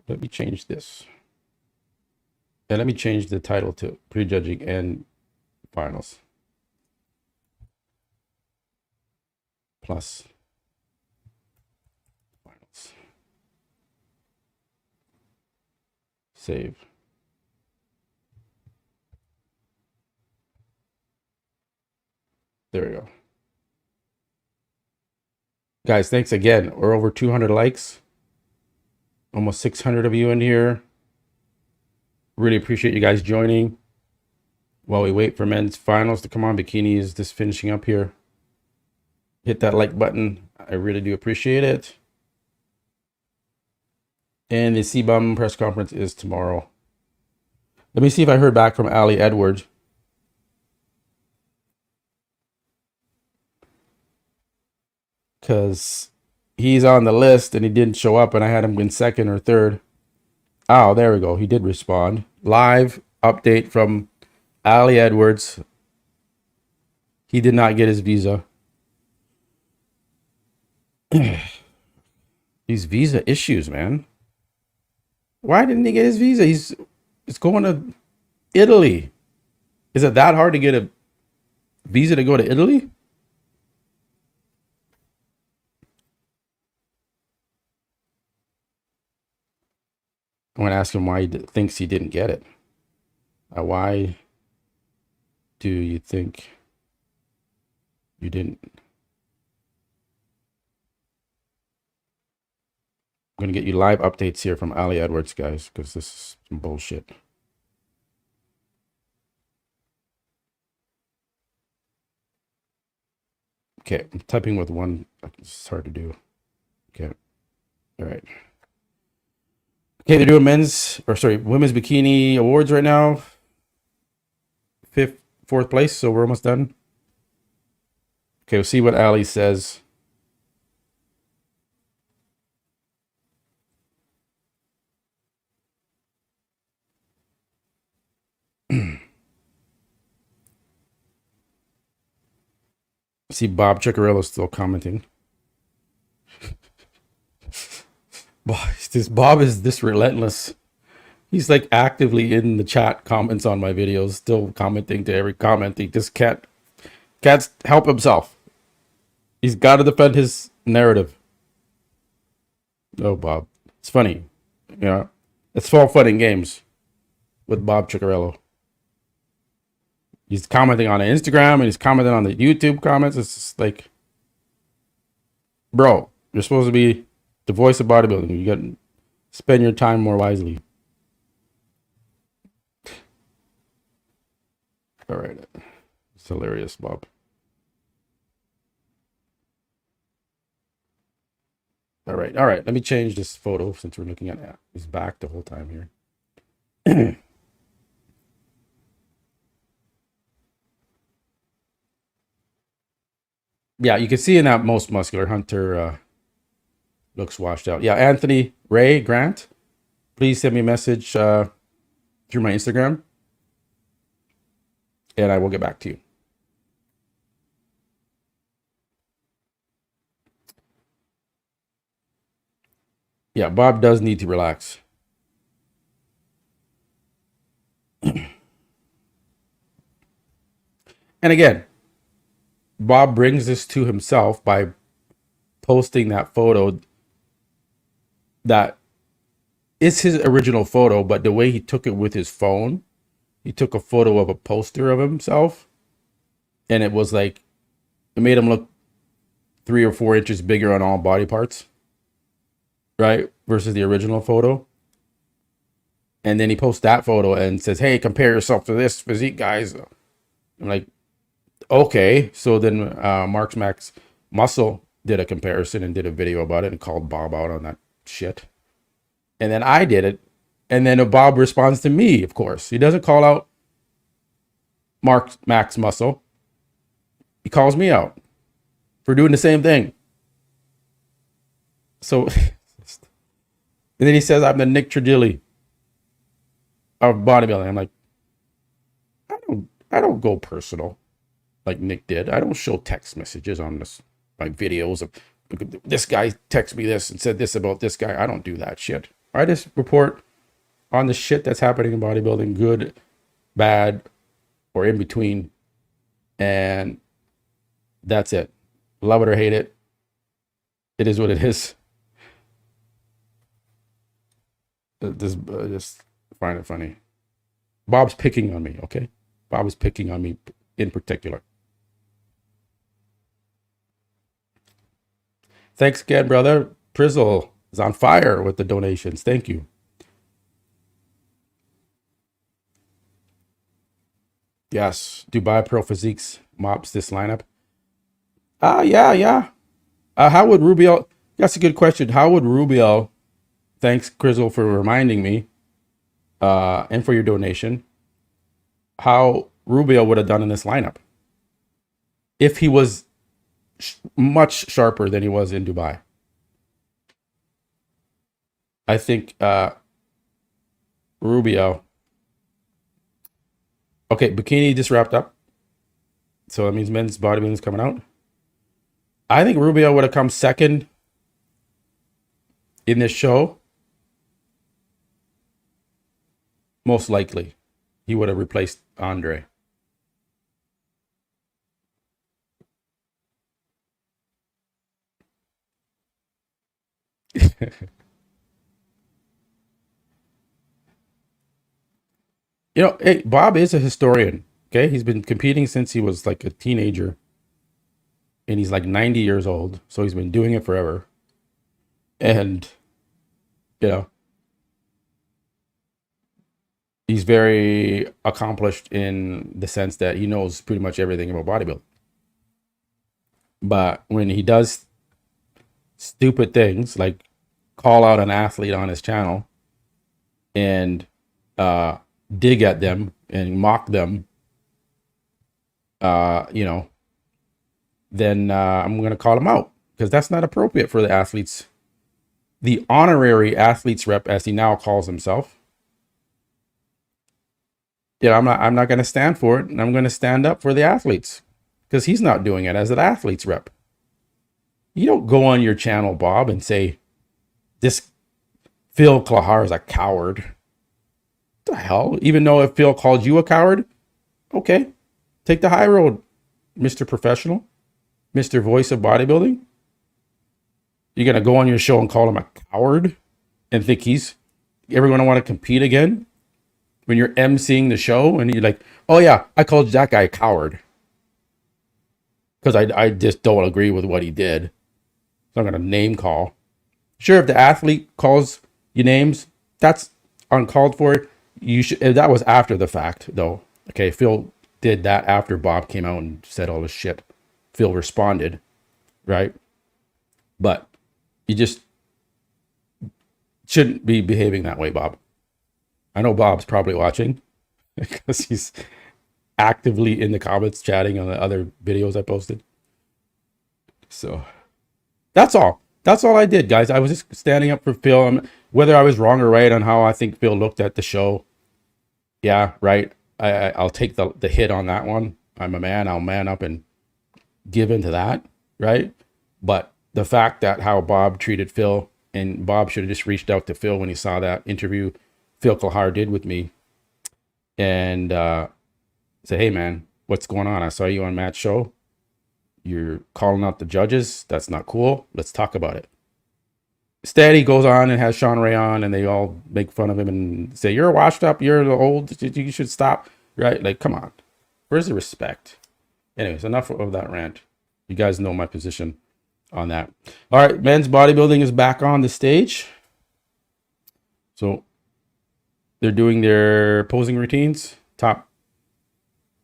Let me change this. And let me change the title to Prejudging and Finals. Plus Finals. Save. There we go. Guys, thanks again. We're over 200 likes. Almost 600 of you in here. Really appreciate you guys joining while we wait for men's finals to come on. Bikini is just finishing up here. Hit that like button. I really do appreciate it. And the C-Bum press conference is tomorrow. Let me see if I heard back from Ali Edwards. Because he's on the list and he didn't show up and I had him in second or third. Oh, there we go. He did respond. Live update from Ali Edwards. He did not get his visa. These visa issues, man. Why didn't he get his visa? He's going to Italy. Is it that hard to get a visa to go to Italy? I'm going to ask him why he thinks he didn't get it. Why do you think you didn't? I'm going to get you live updates here from Ali Edwards, guys, because this is some bullshit. Okay, I'm typing with one. It's hard to do. Okay. All right. Okay, they're doing women's bikini awards right now. 4th place, so we're almost done. Okay, we'll see what Ali says. See Bob Cicherillo still commenting. Bob is this relentless. He's like actively in the chat comments on my videos, still commenting to every comment. He just can't help himself. He's got to defend his narrative. Oh, Bob. It's funny. You know, it's all fun and games with Bob Cicherillo. He's commenting on Instagram and he's commenting on the YouTube comments. It's just like, bro, you're supposed to be the voice of bodybuilding. You got to spend your time more wisely. All right. It's hilarious, Bob. All right. Let me change this photo since we're looking at his back the whole time here. Yeah, you can see in that most muscular Hunter looks washed out. Yeah, Anthony Ray Grant, please send me a message through my Instagram, and I will get back to you. Yeah, Bob does need to relax. And again, Bob brings this to himself by posting that photo that is his original photo, but the way he took it with his phone, he took a photo of a poster of himself, and it was like, it made him look 3 or 4 inches bigger on all body parts, right? Versus the original photo. And then he posts that photo and says, hey, compare yourself to this physique, guys. I'm like, okay. So then Mark's Max Muscle did a comparison and did a video about it and called Bob out on that shit. And then I did it. And then Bob responds to me, of course. He doesn't call out Mark's Max Muscle. He calls me out for doing the same thing. So, and then he says, I'm the Nick Tredilli of bodybuilding. I'm like, I don't go personal like Nick did. I don't show text messages on this, my videos of this guy texted me this and said this about this guy. I don't do that shit. I just report on the shit that's happening in bodybuilding, good, bad, or in between. And that's it. Love it or hate it. It is what it is. Just find it funny. Bob's picking on me, okay? Bob is picking on me in particular. Thanks again, brother. Prizzle is on fire with the donations. Thank you. Yes, Dubai Pro Physiques mops this lineup. Yeah. How would Rubiel? That's a good question. How would Rubiel? Thanks, Crizzle, for reminding me, and for your donation. How Rubiel would have done in this lineup if he was much sharper than he was in Dubai. I think Rubio. Okay, Bikini just wrapped up. So that means men's bodybuilding is coming out. I think Rubio would have come second in this show. Most likely. He would have replaced Andre. You know, hey, Bob is a historian. Okay, he's been competing since he was like a teenager, and he's like 90 years old. So he's been doing it forever. And you know, he's very accomplished in the sense that he knows pretty much everything about bodybuilding. But when he does stupid things like call out an athlete on his channel and dig at them and mock them, then I'm going to call him out because that's not appropriate for the athletes. The honorary athletes rep, as he now calls himself. I'm not going to stand for it, and I'm going to stand up for the athletes because he's not doing it as an athletes rep. You don't go on your channel, Bob, and say this Phil Klahar is a coward. What the hell? Even though if Phil called you a coward, okay, take the high road, Mr. Professional, Mr. Voice of Bodybuilding. You're going to go on your show and call him a coward and think he's ever going to want to compete again? When you're emceeing the show and you're like, oh yeah, I called that guy a coward because I just don't agree with what he did. So I'm going to name call. Sure, if the athlete calls you names, that's uncalled for. You should. That was after the fact, though. Okay, Phil did that after Bob came out and said all this shit. Phil responded, right? But you just shouldn't be behaving that way, Bob. I know Bob's probably watching because he's actively in the comments chatting on the other videos I posted. So that's all. That's all I did, guys. I was just standing up for Phil. Whether I was wrong or right on how I think Phil looked at the show, yeah, right. I'll take the hit on that one. I'm a man. I'll man up and give into that, right? But the fact that how Bob treated Phil, and Bob should have just reached out to Phil when he saw that interview Phil Kalhar did with me, and say, hey man, what's going on? I saw you on Matt's show. You're calling out the judges. That's not cool. Let's talk about it. Instead, he goes on and has Sean Ray on, and they all make fun of him and say, you're washed up, you're old, you should stop, right? Like, come on. Where's the respect? Anyways, enough of that rant. You guys know my position on that. All right, men's bodybuilding is back on the stage. So they're doing their posing routines. Top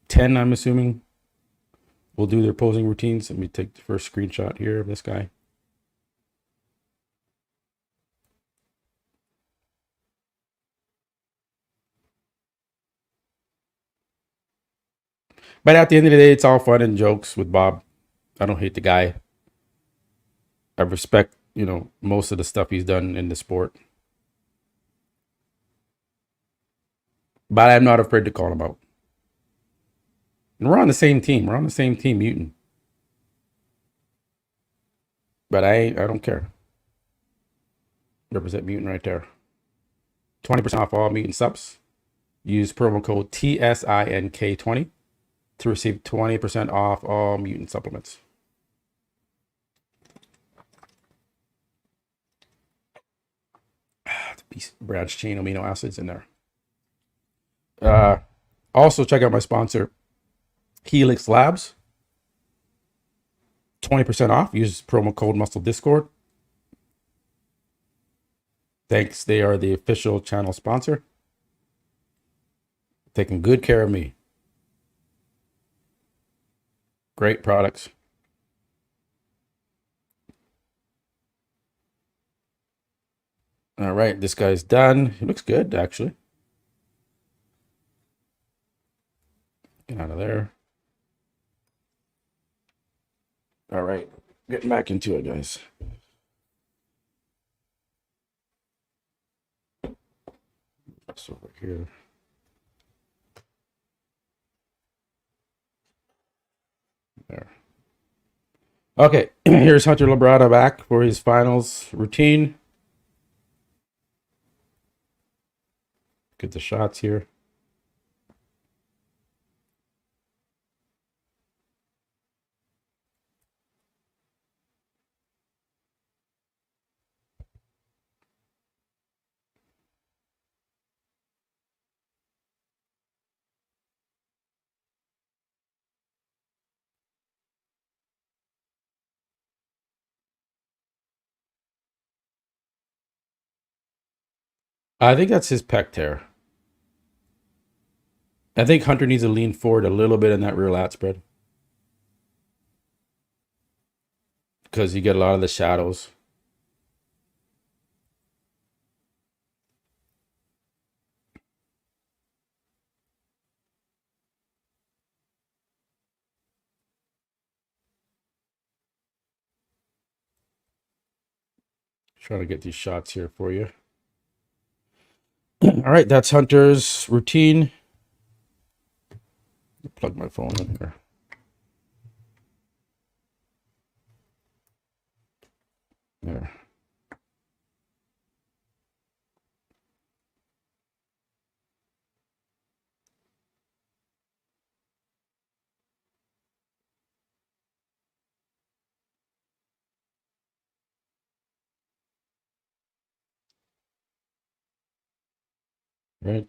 10, I'm assuming, will do their posing routines. Let me take the first screenshot here of this guy. But at the end of the day, it's all fun and jokes with Bob. I don't hate the guy. I respect, most of the stuff he's done in the sport. But I'm not afraid to call him out. And we're on the same team. We're on the same team, Mutant. But I don't care. Represent Mutant right there. 20% off all Mutant subs. Use promo code TSINK20 to receive 20% off all Mutant supplements. The branch chain amino acids in there. Also, check out my sponsor, Helix Labs. 20% off. Use promo code Muscle Discord. Thanks. They are the official channel sponsor. Taking good care of me. Great products. All right, this guy's done. He looks good, actually. Get out of there. All right, getting back into it, guys. That's over here. There. Okay, here's Hunter Labrada back for his finals routine. Get the shots here. I think that's his pec tear. I think Hunter needs to lean forward a little bit in that rear lat spread, because you get a lot of the shadows. Trying to get these shots here for you. All right, that's Hunter's routine. Plug my phone in here. There. Right.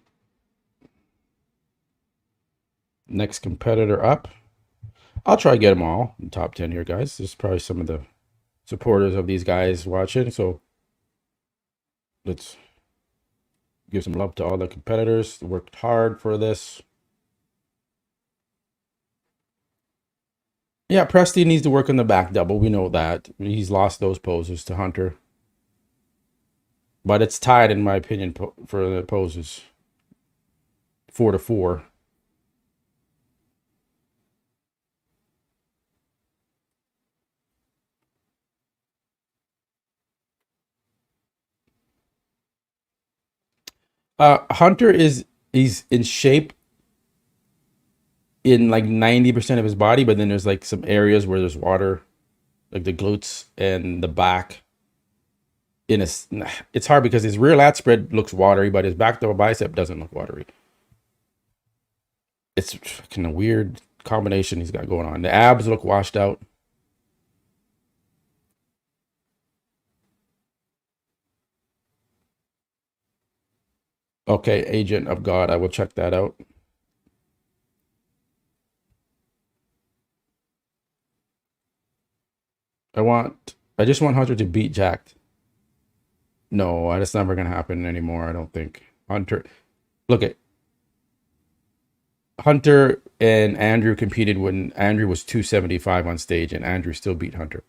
Next competitor up. I'll try to get them all in top 10 here, guys. There's probably some of the supporters of these guys watching, so let's give some love to all the competitors that worked hard for this. Yeah, Presti needs to work on the back double. We know that. He's lost those poses to Hunter. But it's tied, in my opinion, for the poses. 4-4. Hunter he's in shape in like 90% of his body, but then there's like some areas where there's water, like the glutes and the back. It's hard because his rear lat spread looks watery, but his back double bicep doesn't look watery. It's fucking a weird combination he's got going on. The abs look washed out. Okay, Agent of God, I will check that out. I just want Hunter to beat Jacked. No, that's never gonna happen anymore. I don't think. Look at Hunter and Andrew competed when Andrew was 275 on stage, and Andrew still beat Hunter.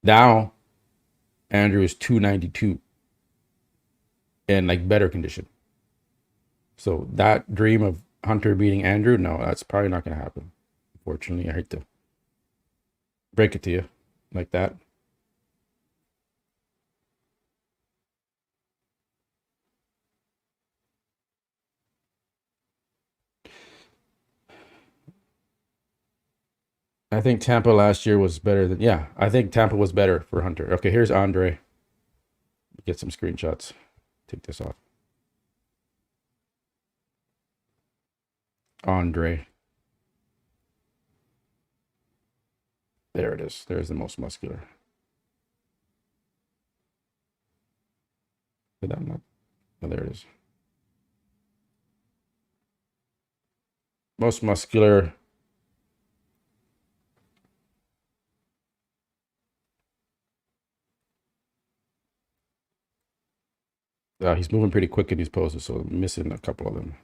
Now, Andrew is 292 and like better condition. So that dream of Hunter beating Andrew, no, that's probably not gonna happen. Unfortunately, I hate to break it to you like that. I think Tampa last year was better than, yeah, I think Tampa was better for Hunter. Okay, here's Andre. Get some screenshots. Take this off. Andre. There it is. There's the most muscular. Did that not? Oh, there it is. Most muscular. He's moving pretty quick in these poses, so I'm missing a couple of them.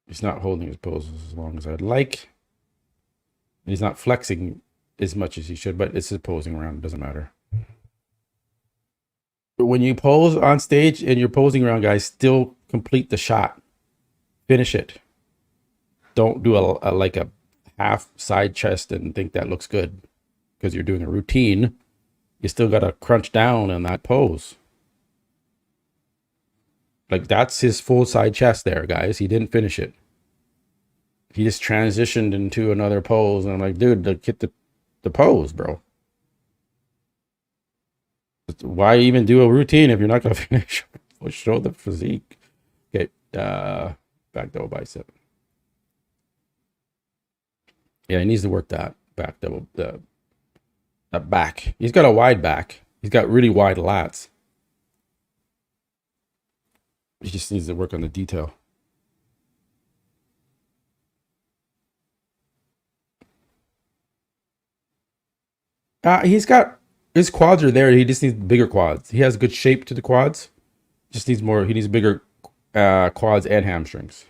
He's not holding his poses as long as I'd like. He's not flexing as much as he should, but it's his posing around. It doesn't matter. But when you pose on stage and you're posing around, guys, still complete the shot. Finish it. Don't do like a half side chest and think that looks good because you're doing a routine. You still got to crunch down on that pose. Like that's his full side chest there, guys. He didn't finish it. He just transitioned into another pose. And I'm like, dude, get the pose, bro. Why even do a routine if you're not going to finish? Show the physique. Okay. Back double bicep. Yeah, he needs to work that back double, that back. He's got a wide back. He's got really wide lats. He just needs to work on the detail. He's got his quads are there. He just needs bigger quads. He has good shape to the quads. Just needs more. He needs bigger quads and hamstrings.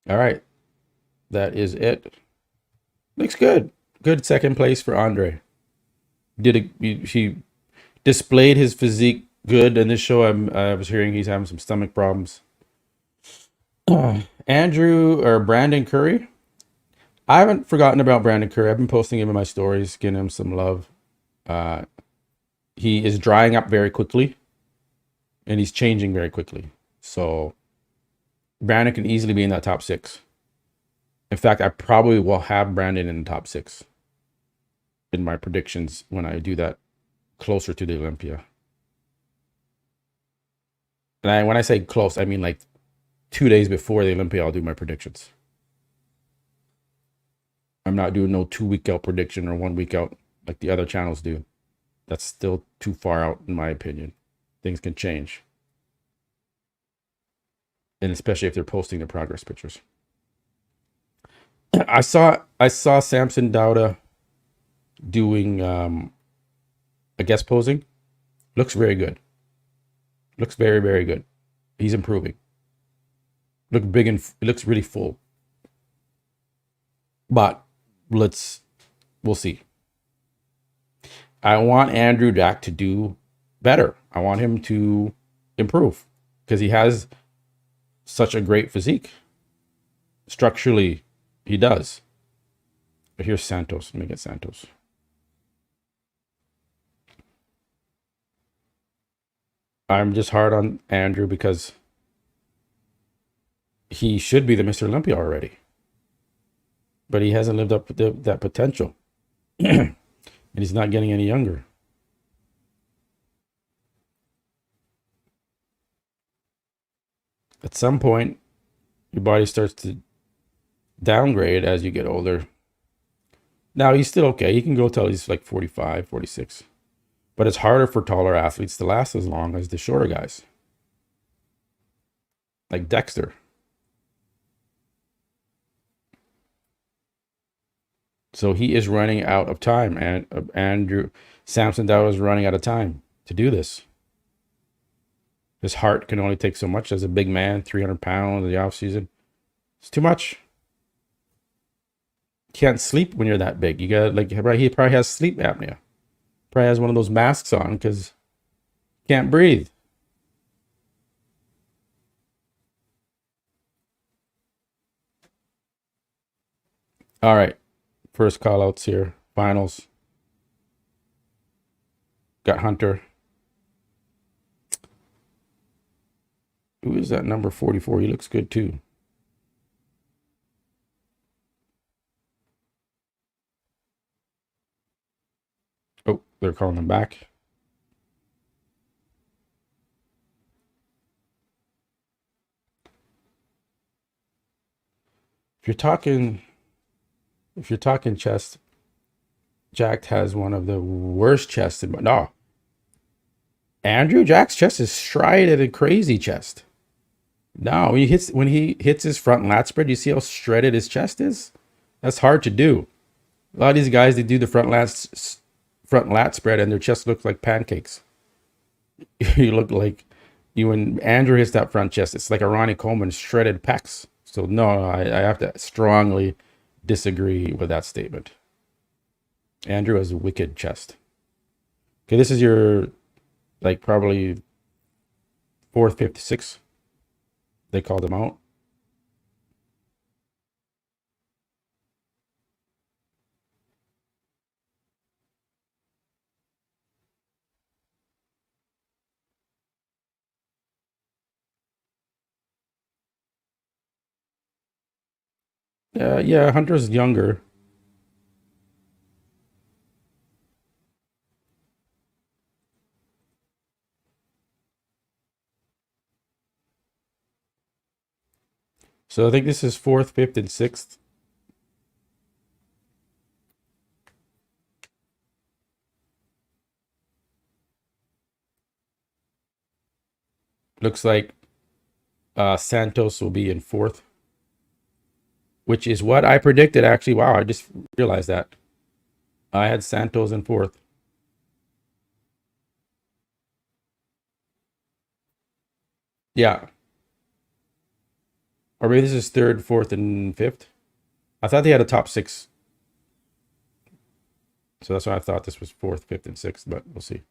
All right, that is it. Looks good. Good second place for Andre. He displayed his physique good in this show. I was hearing he's having some stomach problems. Andrew or Brandon Curry. I haven't forgotten about Brandon Curry. I've been posting him in my stories, giving him some love. He is drying up very quickly, and he's changing very quickly. So Brandon can easily be in that top 6. In fact, I probably will have Brandon in the top 6 in my predictions when I do that closer to the Olympia. And when I say close, I mean like 2 days before the Olympia, I'll do my predictions. I'm not doing no 2-week out prediction or 1 week out like the other channels do. That's still too far out, in my opinion. Things can change. And especially if they're posting their progress pictures. I saw Samson Dauda doing a guest posing. Looks very good. Looks very, very good. He's improving. Look big and it looks really full. But we'll see. I want Andrew Jack to do better. I want him to improve because he has such a great physique. Structurally, he does. But here's Santos. Let me get Santos. I'm just hard on Andrew because he should be the Mr. Olympia already. But he hasn't lived up to that potential. And he's not getting any younger. At some point, your body starts to downgrade as you get older. Now, he's still okay. He can go till he's like 45, 46. But it's harder for taller athletes to last as long as the shorter guys. Like Dexter. So he is running out of time. And Andrew Samson Dowd is running out of time to do this. His heart can only take so much as a big man, 300 pounds in the off season. It's too much. Can't sleep when you're that big. You got like he probably has sleep apnea. Probably has one of those masks on because can't breathe. All right. First call outs here. Finals. Got Hunter. Who is that number 44? He looks good too. Oh, they're calling him back. If you're talking chest, Jack has one of the worst chests. No, Andrew Jack's chest is shredded and crazy chest. No, when he hits his front lat spread, you see how shredded his chest is? That's hard to do. A lot of these guys, they do the front lat spread and their chest looks like pancakes. You look like when Andrew hits that front chest, it's like a Ronnie Coleman shredded pecs. So no, I have to strongly disagree with that statement. Andrew has a wicked chest. Okay, this is your like probably fourth, fifth, sixth. They called him out. Yeah, Hunter's younger. So I think this is fourth, fifth, and sixth. Looks like Santos will be in fourth, which is what I predicted, actually. Wow, I just realized that. I had Santos in fourth. Yeah. Or maybe this is third, fourth, and fifth. I thought they had a top six. So that's why I thought this was fourth, fifth, and sixth, but we'll see.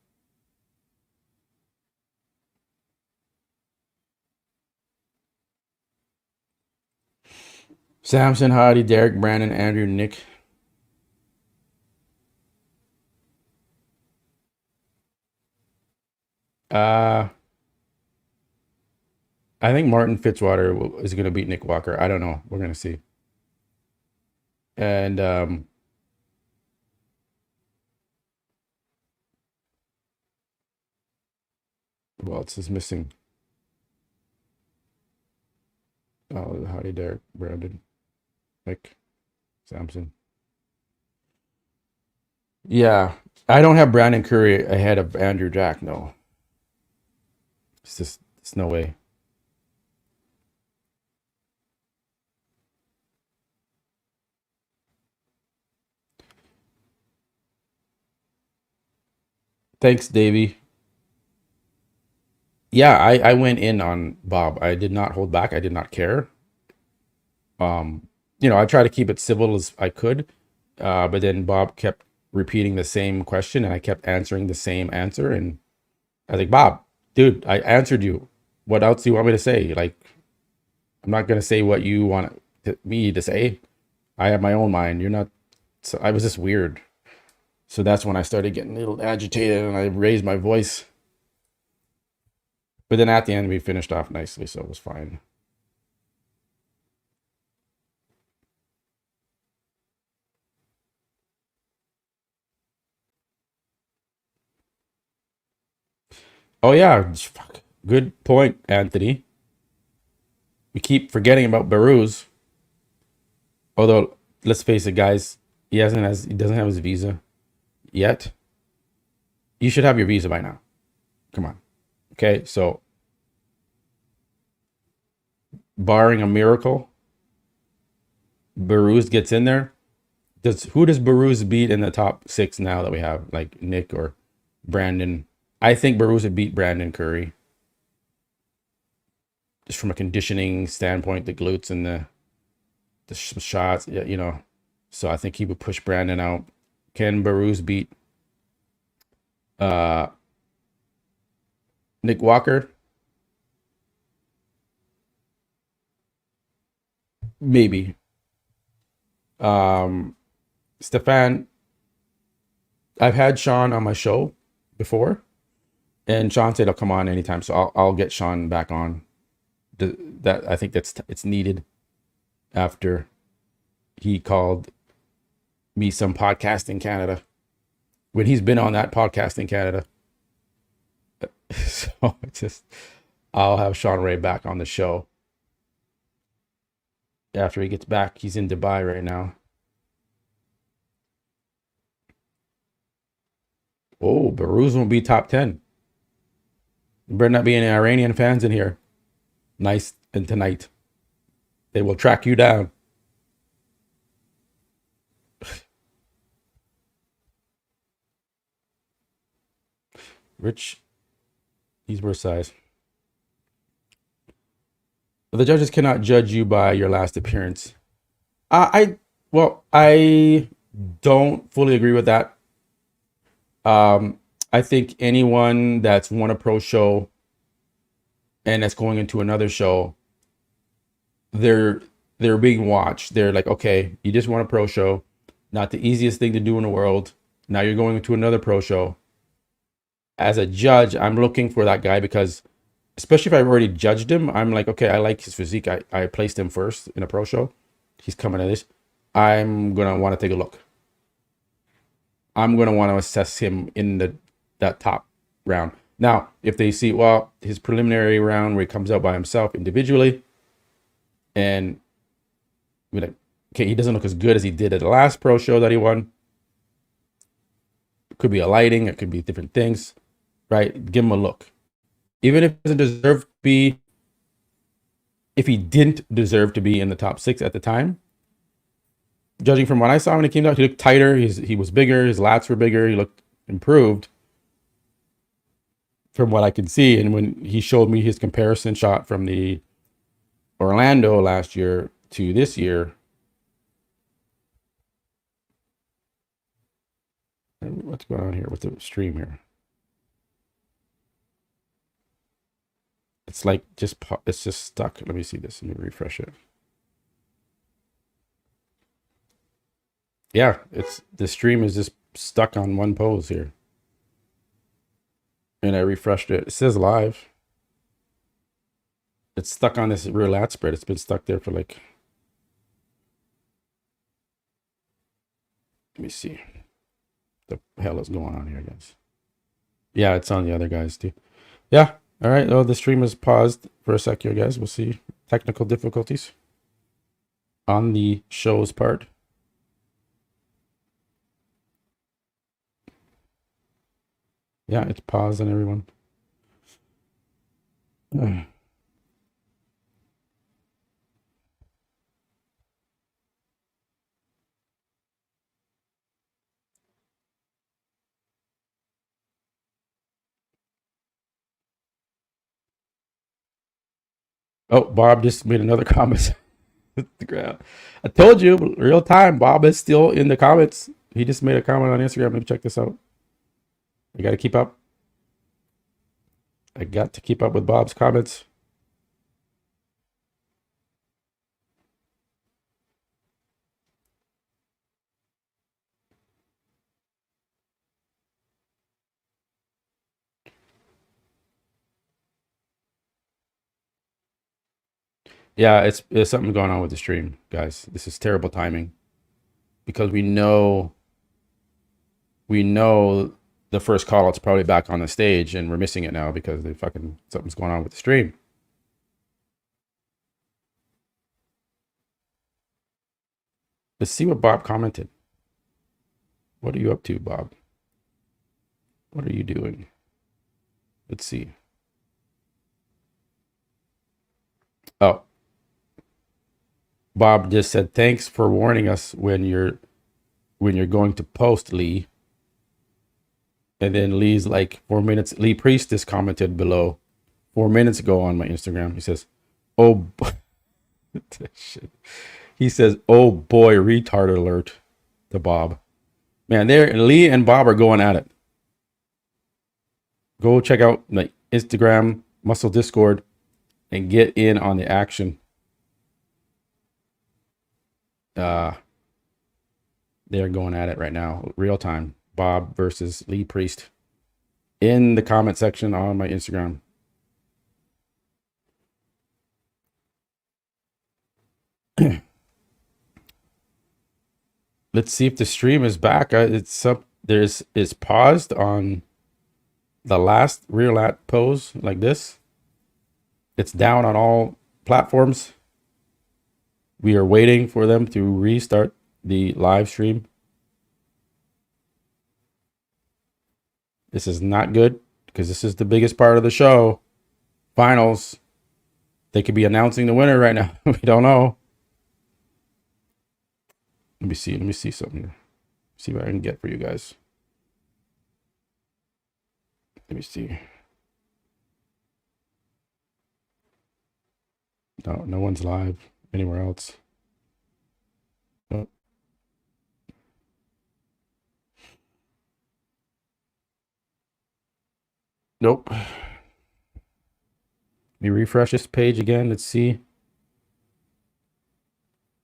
Samson, Heidi, Derek, Brandon, Andrew, Nick. I think Martin Fitzwater is going to beat Nick Walker. I don't know. We're going to see. And who else is missing? Oh, Heidi, Derek, Brandon, Nick, Samson. Yeah, I don't have Brandon Curry ahead of Andrew Jack. No, it's no way. Thanks, Davey. Yeah, I went in on Bob. I did not hold back. I did not care. I tried to keep it civil as I could, but then Bob kept repeating the same question, and I kept answering the same answer. And I was like, Bob, Dude, I answered you. What else do you want me to say? Like, I'm not gonna say what you want me to say. I have my own mind. You're not. So I was just weird. So that's when I started getting a little agitated and I raised my voice. But then at the end, we finished off nicely, so it was fine. Oh yeah, fuck. Good point, Anthony. We keep forgetting about Baruz. Although, let's face it, guys, he doesn't have his visa yet. You should have your visa by now. Come on. Okay, so barring a miracle, Baruz gets in there. Who does Baruz beat in the top 6 now that we have? Like Nick or Brandon? I think Baruz would beat Brandon Curry. Just from a conditioning standpoint, the glutes and the shots, yeah, you know. So I think he would push Brandon out. Can Baruz beat Nick Walker? Maybe. Stefan, I've had Sean on my show before, and Sean said he'll come on anytime. So I'll get Sean back on. That I think it's needed after he called me some podcast in Canada when he's been on that podcast in Canada. So I'll have Sean Ray back on the show after he gets back. He's in Dubai right now. Oh, Baruz won't be top 10. There better not be any Iranian fans in here. Nice. And tonight, they will track you down. Rich, he's worth size. The judges cannot judge you by your last appearance. I don't fully agree with that. I think anyone that's won a pro show and that's going into another show, they're being watched. They're like, okay, you just won a pro show, not the easiest thing to do in the world. Now you're going into another pro show. As a judge, I'm looking for that guy because, especially if I've already judged him, I'm like, okay, I like his physique. I placed him first in a pro show. He's coming at this. I'm gonna want to take a look. I'm gonna want to assess him in that top round. Now, if they see, well, his preliminary round where he comes out by himself individually, and we're like, okay, he doesn't look as good as he did at the last pro show that he won. It could be a lighting, it could be different things, right? Give him a look. Even if he doesn't deserve to be, if he didn't deserve to be in the top 6 at the time, judging from what I saw when he came out, he looked tighter, he was bigger, his lats were bigger, he looked improved from what I could see. And when he showed me his comparison shot from the Orlando last year to this year, what's going on here with the stream here? It's like it's just stuck. Let me see this. Let me refresh it. Yeah, the stream is just stuck on one pose here. And I refreshed it. It says live. It's stuck on this rear lat spread. It's been stuck there for like, let me see. The hell is going on here, guys? Yeah, it's on the other guys too. Yeah. All right. Oh, the stream is paused for a sec here, guys. We'll see technical difficulties on the show's part. Yeah, it's paused on everyone. Oh, Bob just made another comment. I told you, real time. Bob is still in the comments. He just made a comment on Instagram. Let me check this out. I got to keep up. I got to keep up with Bob's comments. Yeah, it's something going on with the stream, guys. This is terrible timing because we know the first call out's probably back on the stage and we're missing it now because they fucking something's going on with the stream. Let's see what Bob commented. What are you up to, Bob? What are you doing? Let's see. Oh, Bob just said thanks for warning us when you're going to post, Lee. And then Lee's like 4 minutes. Lee Priestess commented below 4 minutes ago on my Instagram. He says, "Oh, shit." He says, "Oh boy, retard alert," to Bob. Man, there Lee and Bob are going at it. Go check out my Instagram, Muscle Discord, and get in on the action. They're going at it right now, real time. Bob versus Lee Priest in the comment section on my Instagram. Let's see if the stream is back. It's up. It's paused on the last rear lat pose like this. It's down on all platforms. We are waiting for them to restart the live stream. This is not good because this is the biggest part of the show. Finals. They could be announcing the winner right now. We don't know. Let me see something here. See what I can get for you guys. Let me see. No one's live anywhere else. Nope. Nope. Let me refresh this page again. Let's see.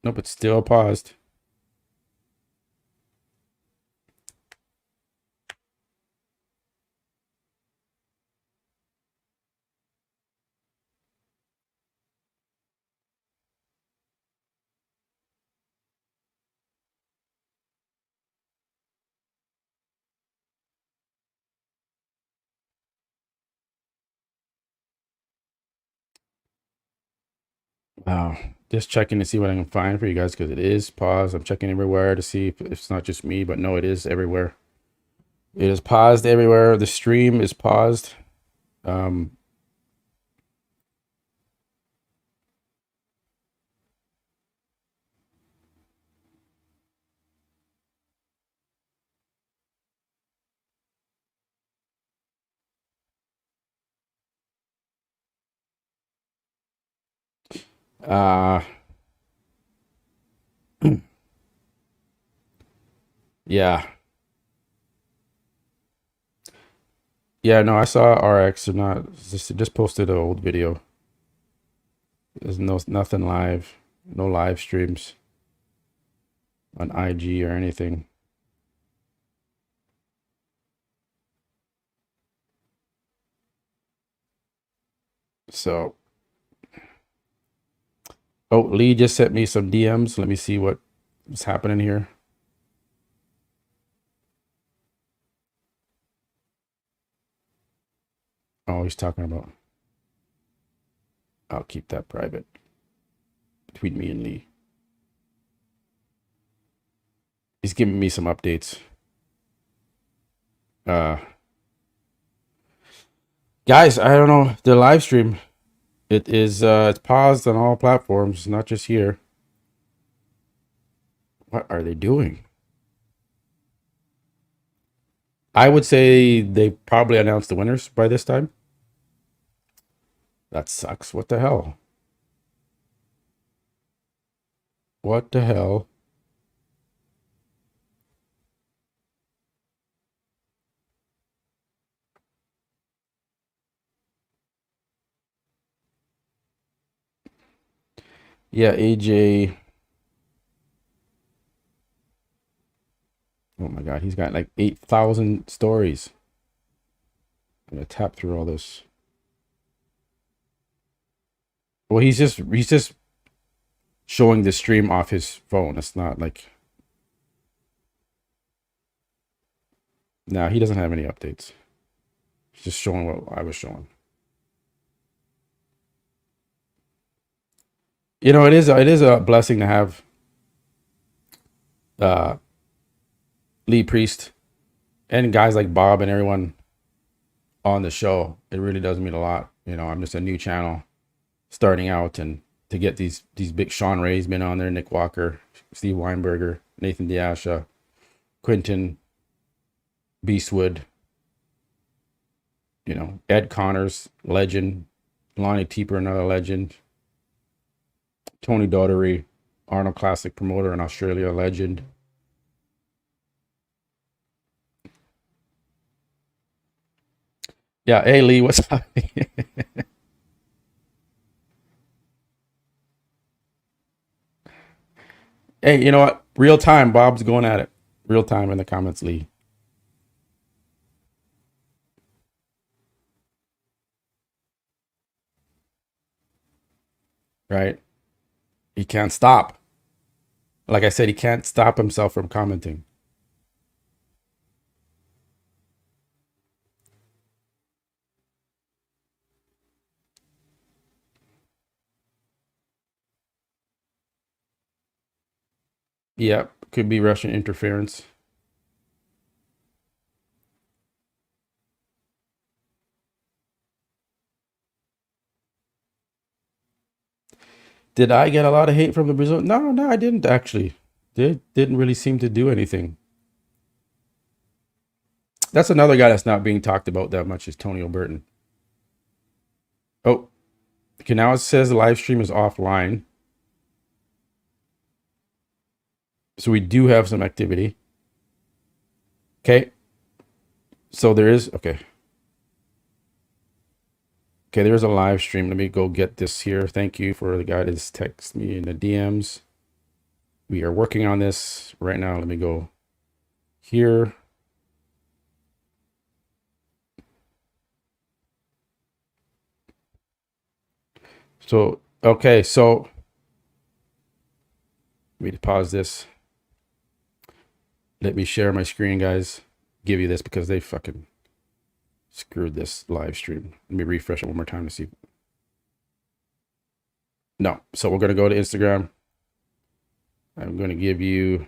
Nope, it's still paused. Wow. Just checking to see what I can find for you guys because it is paused. I'm checking everywhere to see if it's not just me, but no, it is everywhere. It is paused everywhere. The stream is paused. Yeah. Yeah, no, I saw RX or not. Just posted an old video. There's nothing live. No live streams on IG or anything. So, oh, Lee just sent me some DMs. Let me see what's happening here. Oh, he's talking about. I'll keep that private between me and Lee. He's giving me some updates. Guys, I don't know the live stream. It's paused on all platforms, not just here. What are they doing? I would say they probably announced the winners by this time. That sucks. What the hell? What the hell? Yeah, AJ. Oh my God, he's got like 8,000 stories. I'm gonna tap through all this. Well, he's just showing the stream off his phone. It's not like, no, he doesn't have any updates. He's just showing what I was showing. You know, it is a blessing to have uh Lee Priest and guys like Bob and everyone on the show. It really does mean a lot. You know, I'm just a new channel starting out, and to get these big Sean Ray's been on there, Nick Walker, Steve Weinberger, Nathan Diasha, Quinton Beastwood, you know, Ed Connors, legend, Lonnie Teeper, another legend, Tony Daughtery, Arnold Classic promoter in Australia, legend. Yeah, hey Lee, what's up? Hey, you know what? Real time, Bob's going at it. Real time in the comments, Lee. Right? He can't stop. Like I said, he can't stop himself from commenting. Yep, could be Russian interference. Did I get a lot of hate from the Brazil? No, no, I didn't actually. They didn't really seem to do anything. That's another guy that's not being talked about that much is Tony O'Burton. Oh, okay, now it says the live stream is offline. So we do have some activity. Okay. So there is, okay. Okay, there's a live stream. Let me go get this here. Thank you for the guy that's text me in the DMs. We are working on this right now. Let me go here. So, okay, so let me pause this. Let me share my screen, guys. Give you this because they fucking screwed this live stream. Let me refresh it one more time to see. No. So we're going to go to Instagram. I'm going to give you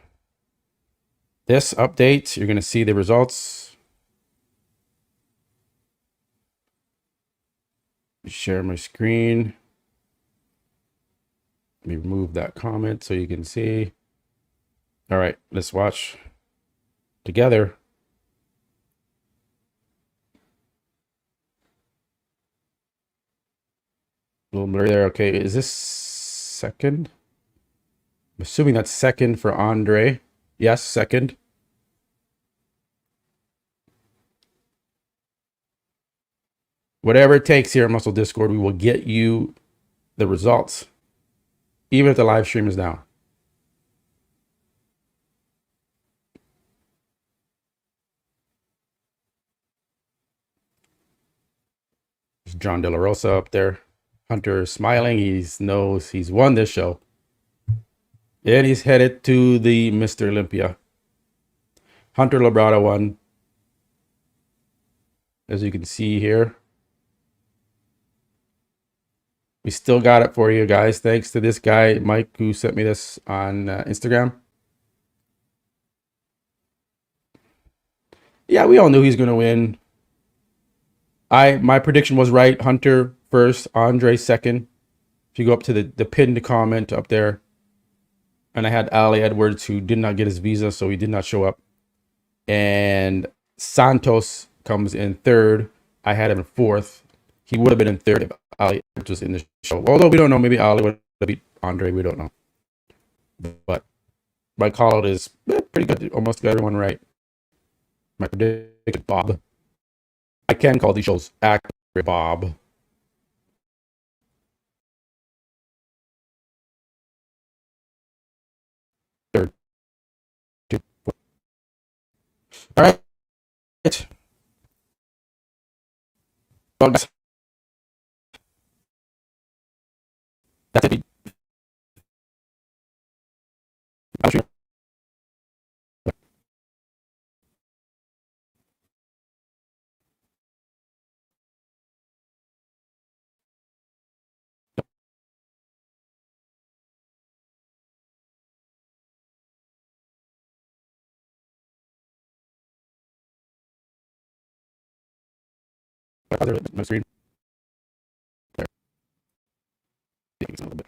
this update. You're going to see the results. Share my screen. Let me remove that comment so you can see. All right, let's watch together. A little blur there. Okay, is this second? I'm assuming that's second for Andre. Yes, second. Whatever it takes here at Muscle Discord, we will get you the results, even if the live stream is down. There's John De La Rosa up there. Hunter is smiling. He knows he's won this show. And he's headed to the Mr. Olympia. Hunter Labrada won. As you can see here. We still got it for you guys. Thanks to this guy, Mike, who sent me this on Instagram. Yeah, we all knew he's going to win. My prediction was right. Hunter first, Andre second. If you go up to the pinned comment up there, and I had Ali Edwards, who did not get his visa, so he did not show up. And Santos comes in third. I had him in fourth. He would have been in third if Ali Edwards was in the show. Although we don't know, maybe Ali would have beat Andre. We don't know. But my call is pretty good. Almost got everyone right. My prediction, Bob. I can call these shows accurate, Bob. All right. Well, that's it. My screen. There. A little bit.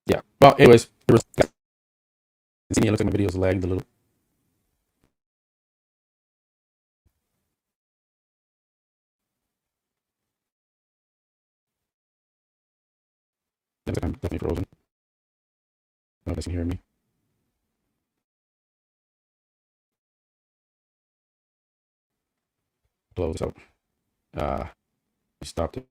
Yeah. Well, anyways, there was. See me. It looks like my video's lagged a little. Looks like I'm definitely frozen. I don't know if you can hear me. Close this out. We stopped it.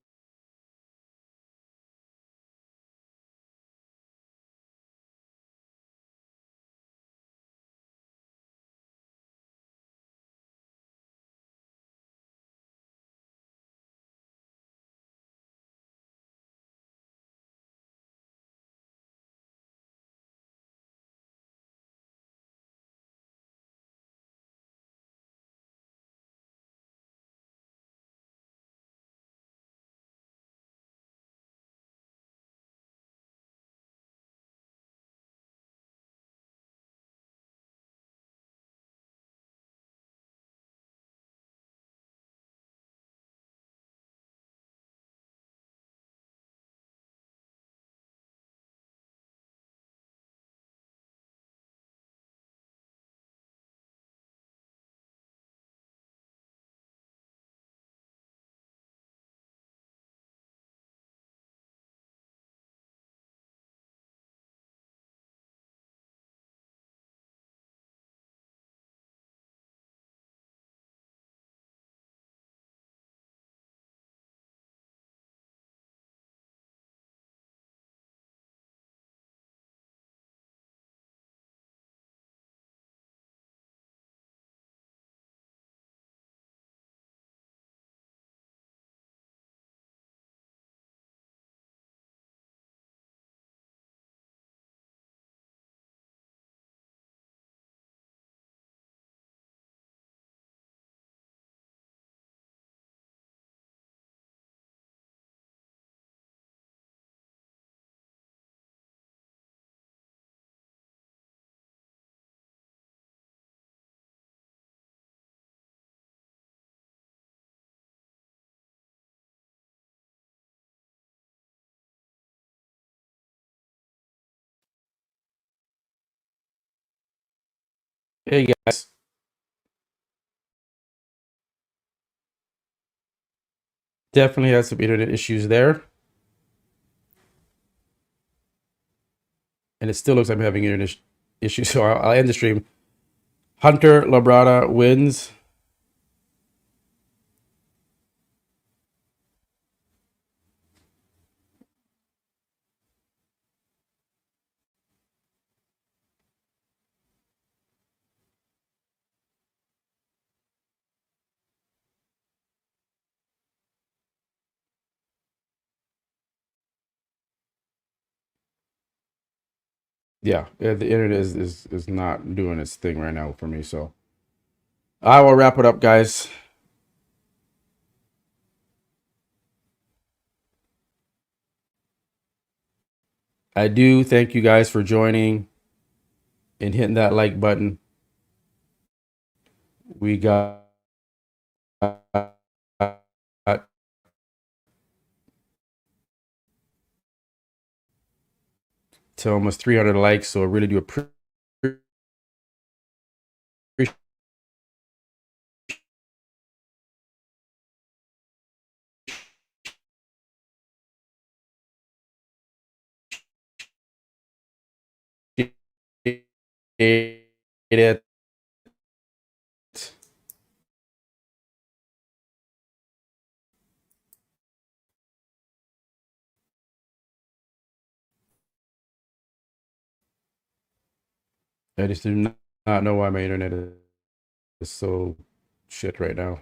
Hey guys. Definitely has some internet issues there. And it still looks like I'm having internet issues. So I'll end the stream. Hunter Labrada wins. Yeah, the internet is not doing its thing right now for me. So I will wrap it up, guys. I do thank you guys for joining and hitting that like button. We got to almost 300 likes, so I really do appreciate it. I just do not know why my internet is so shit right now.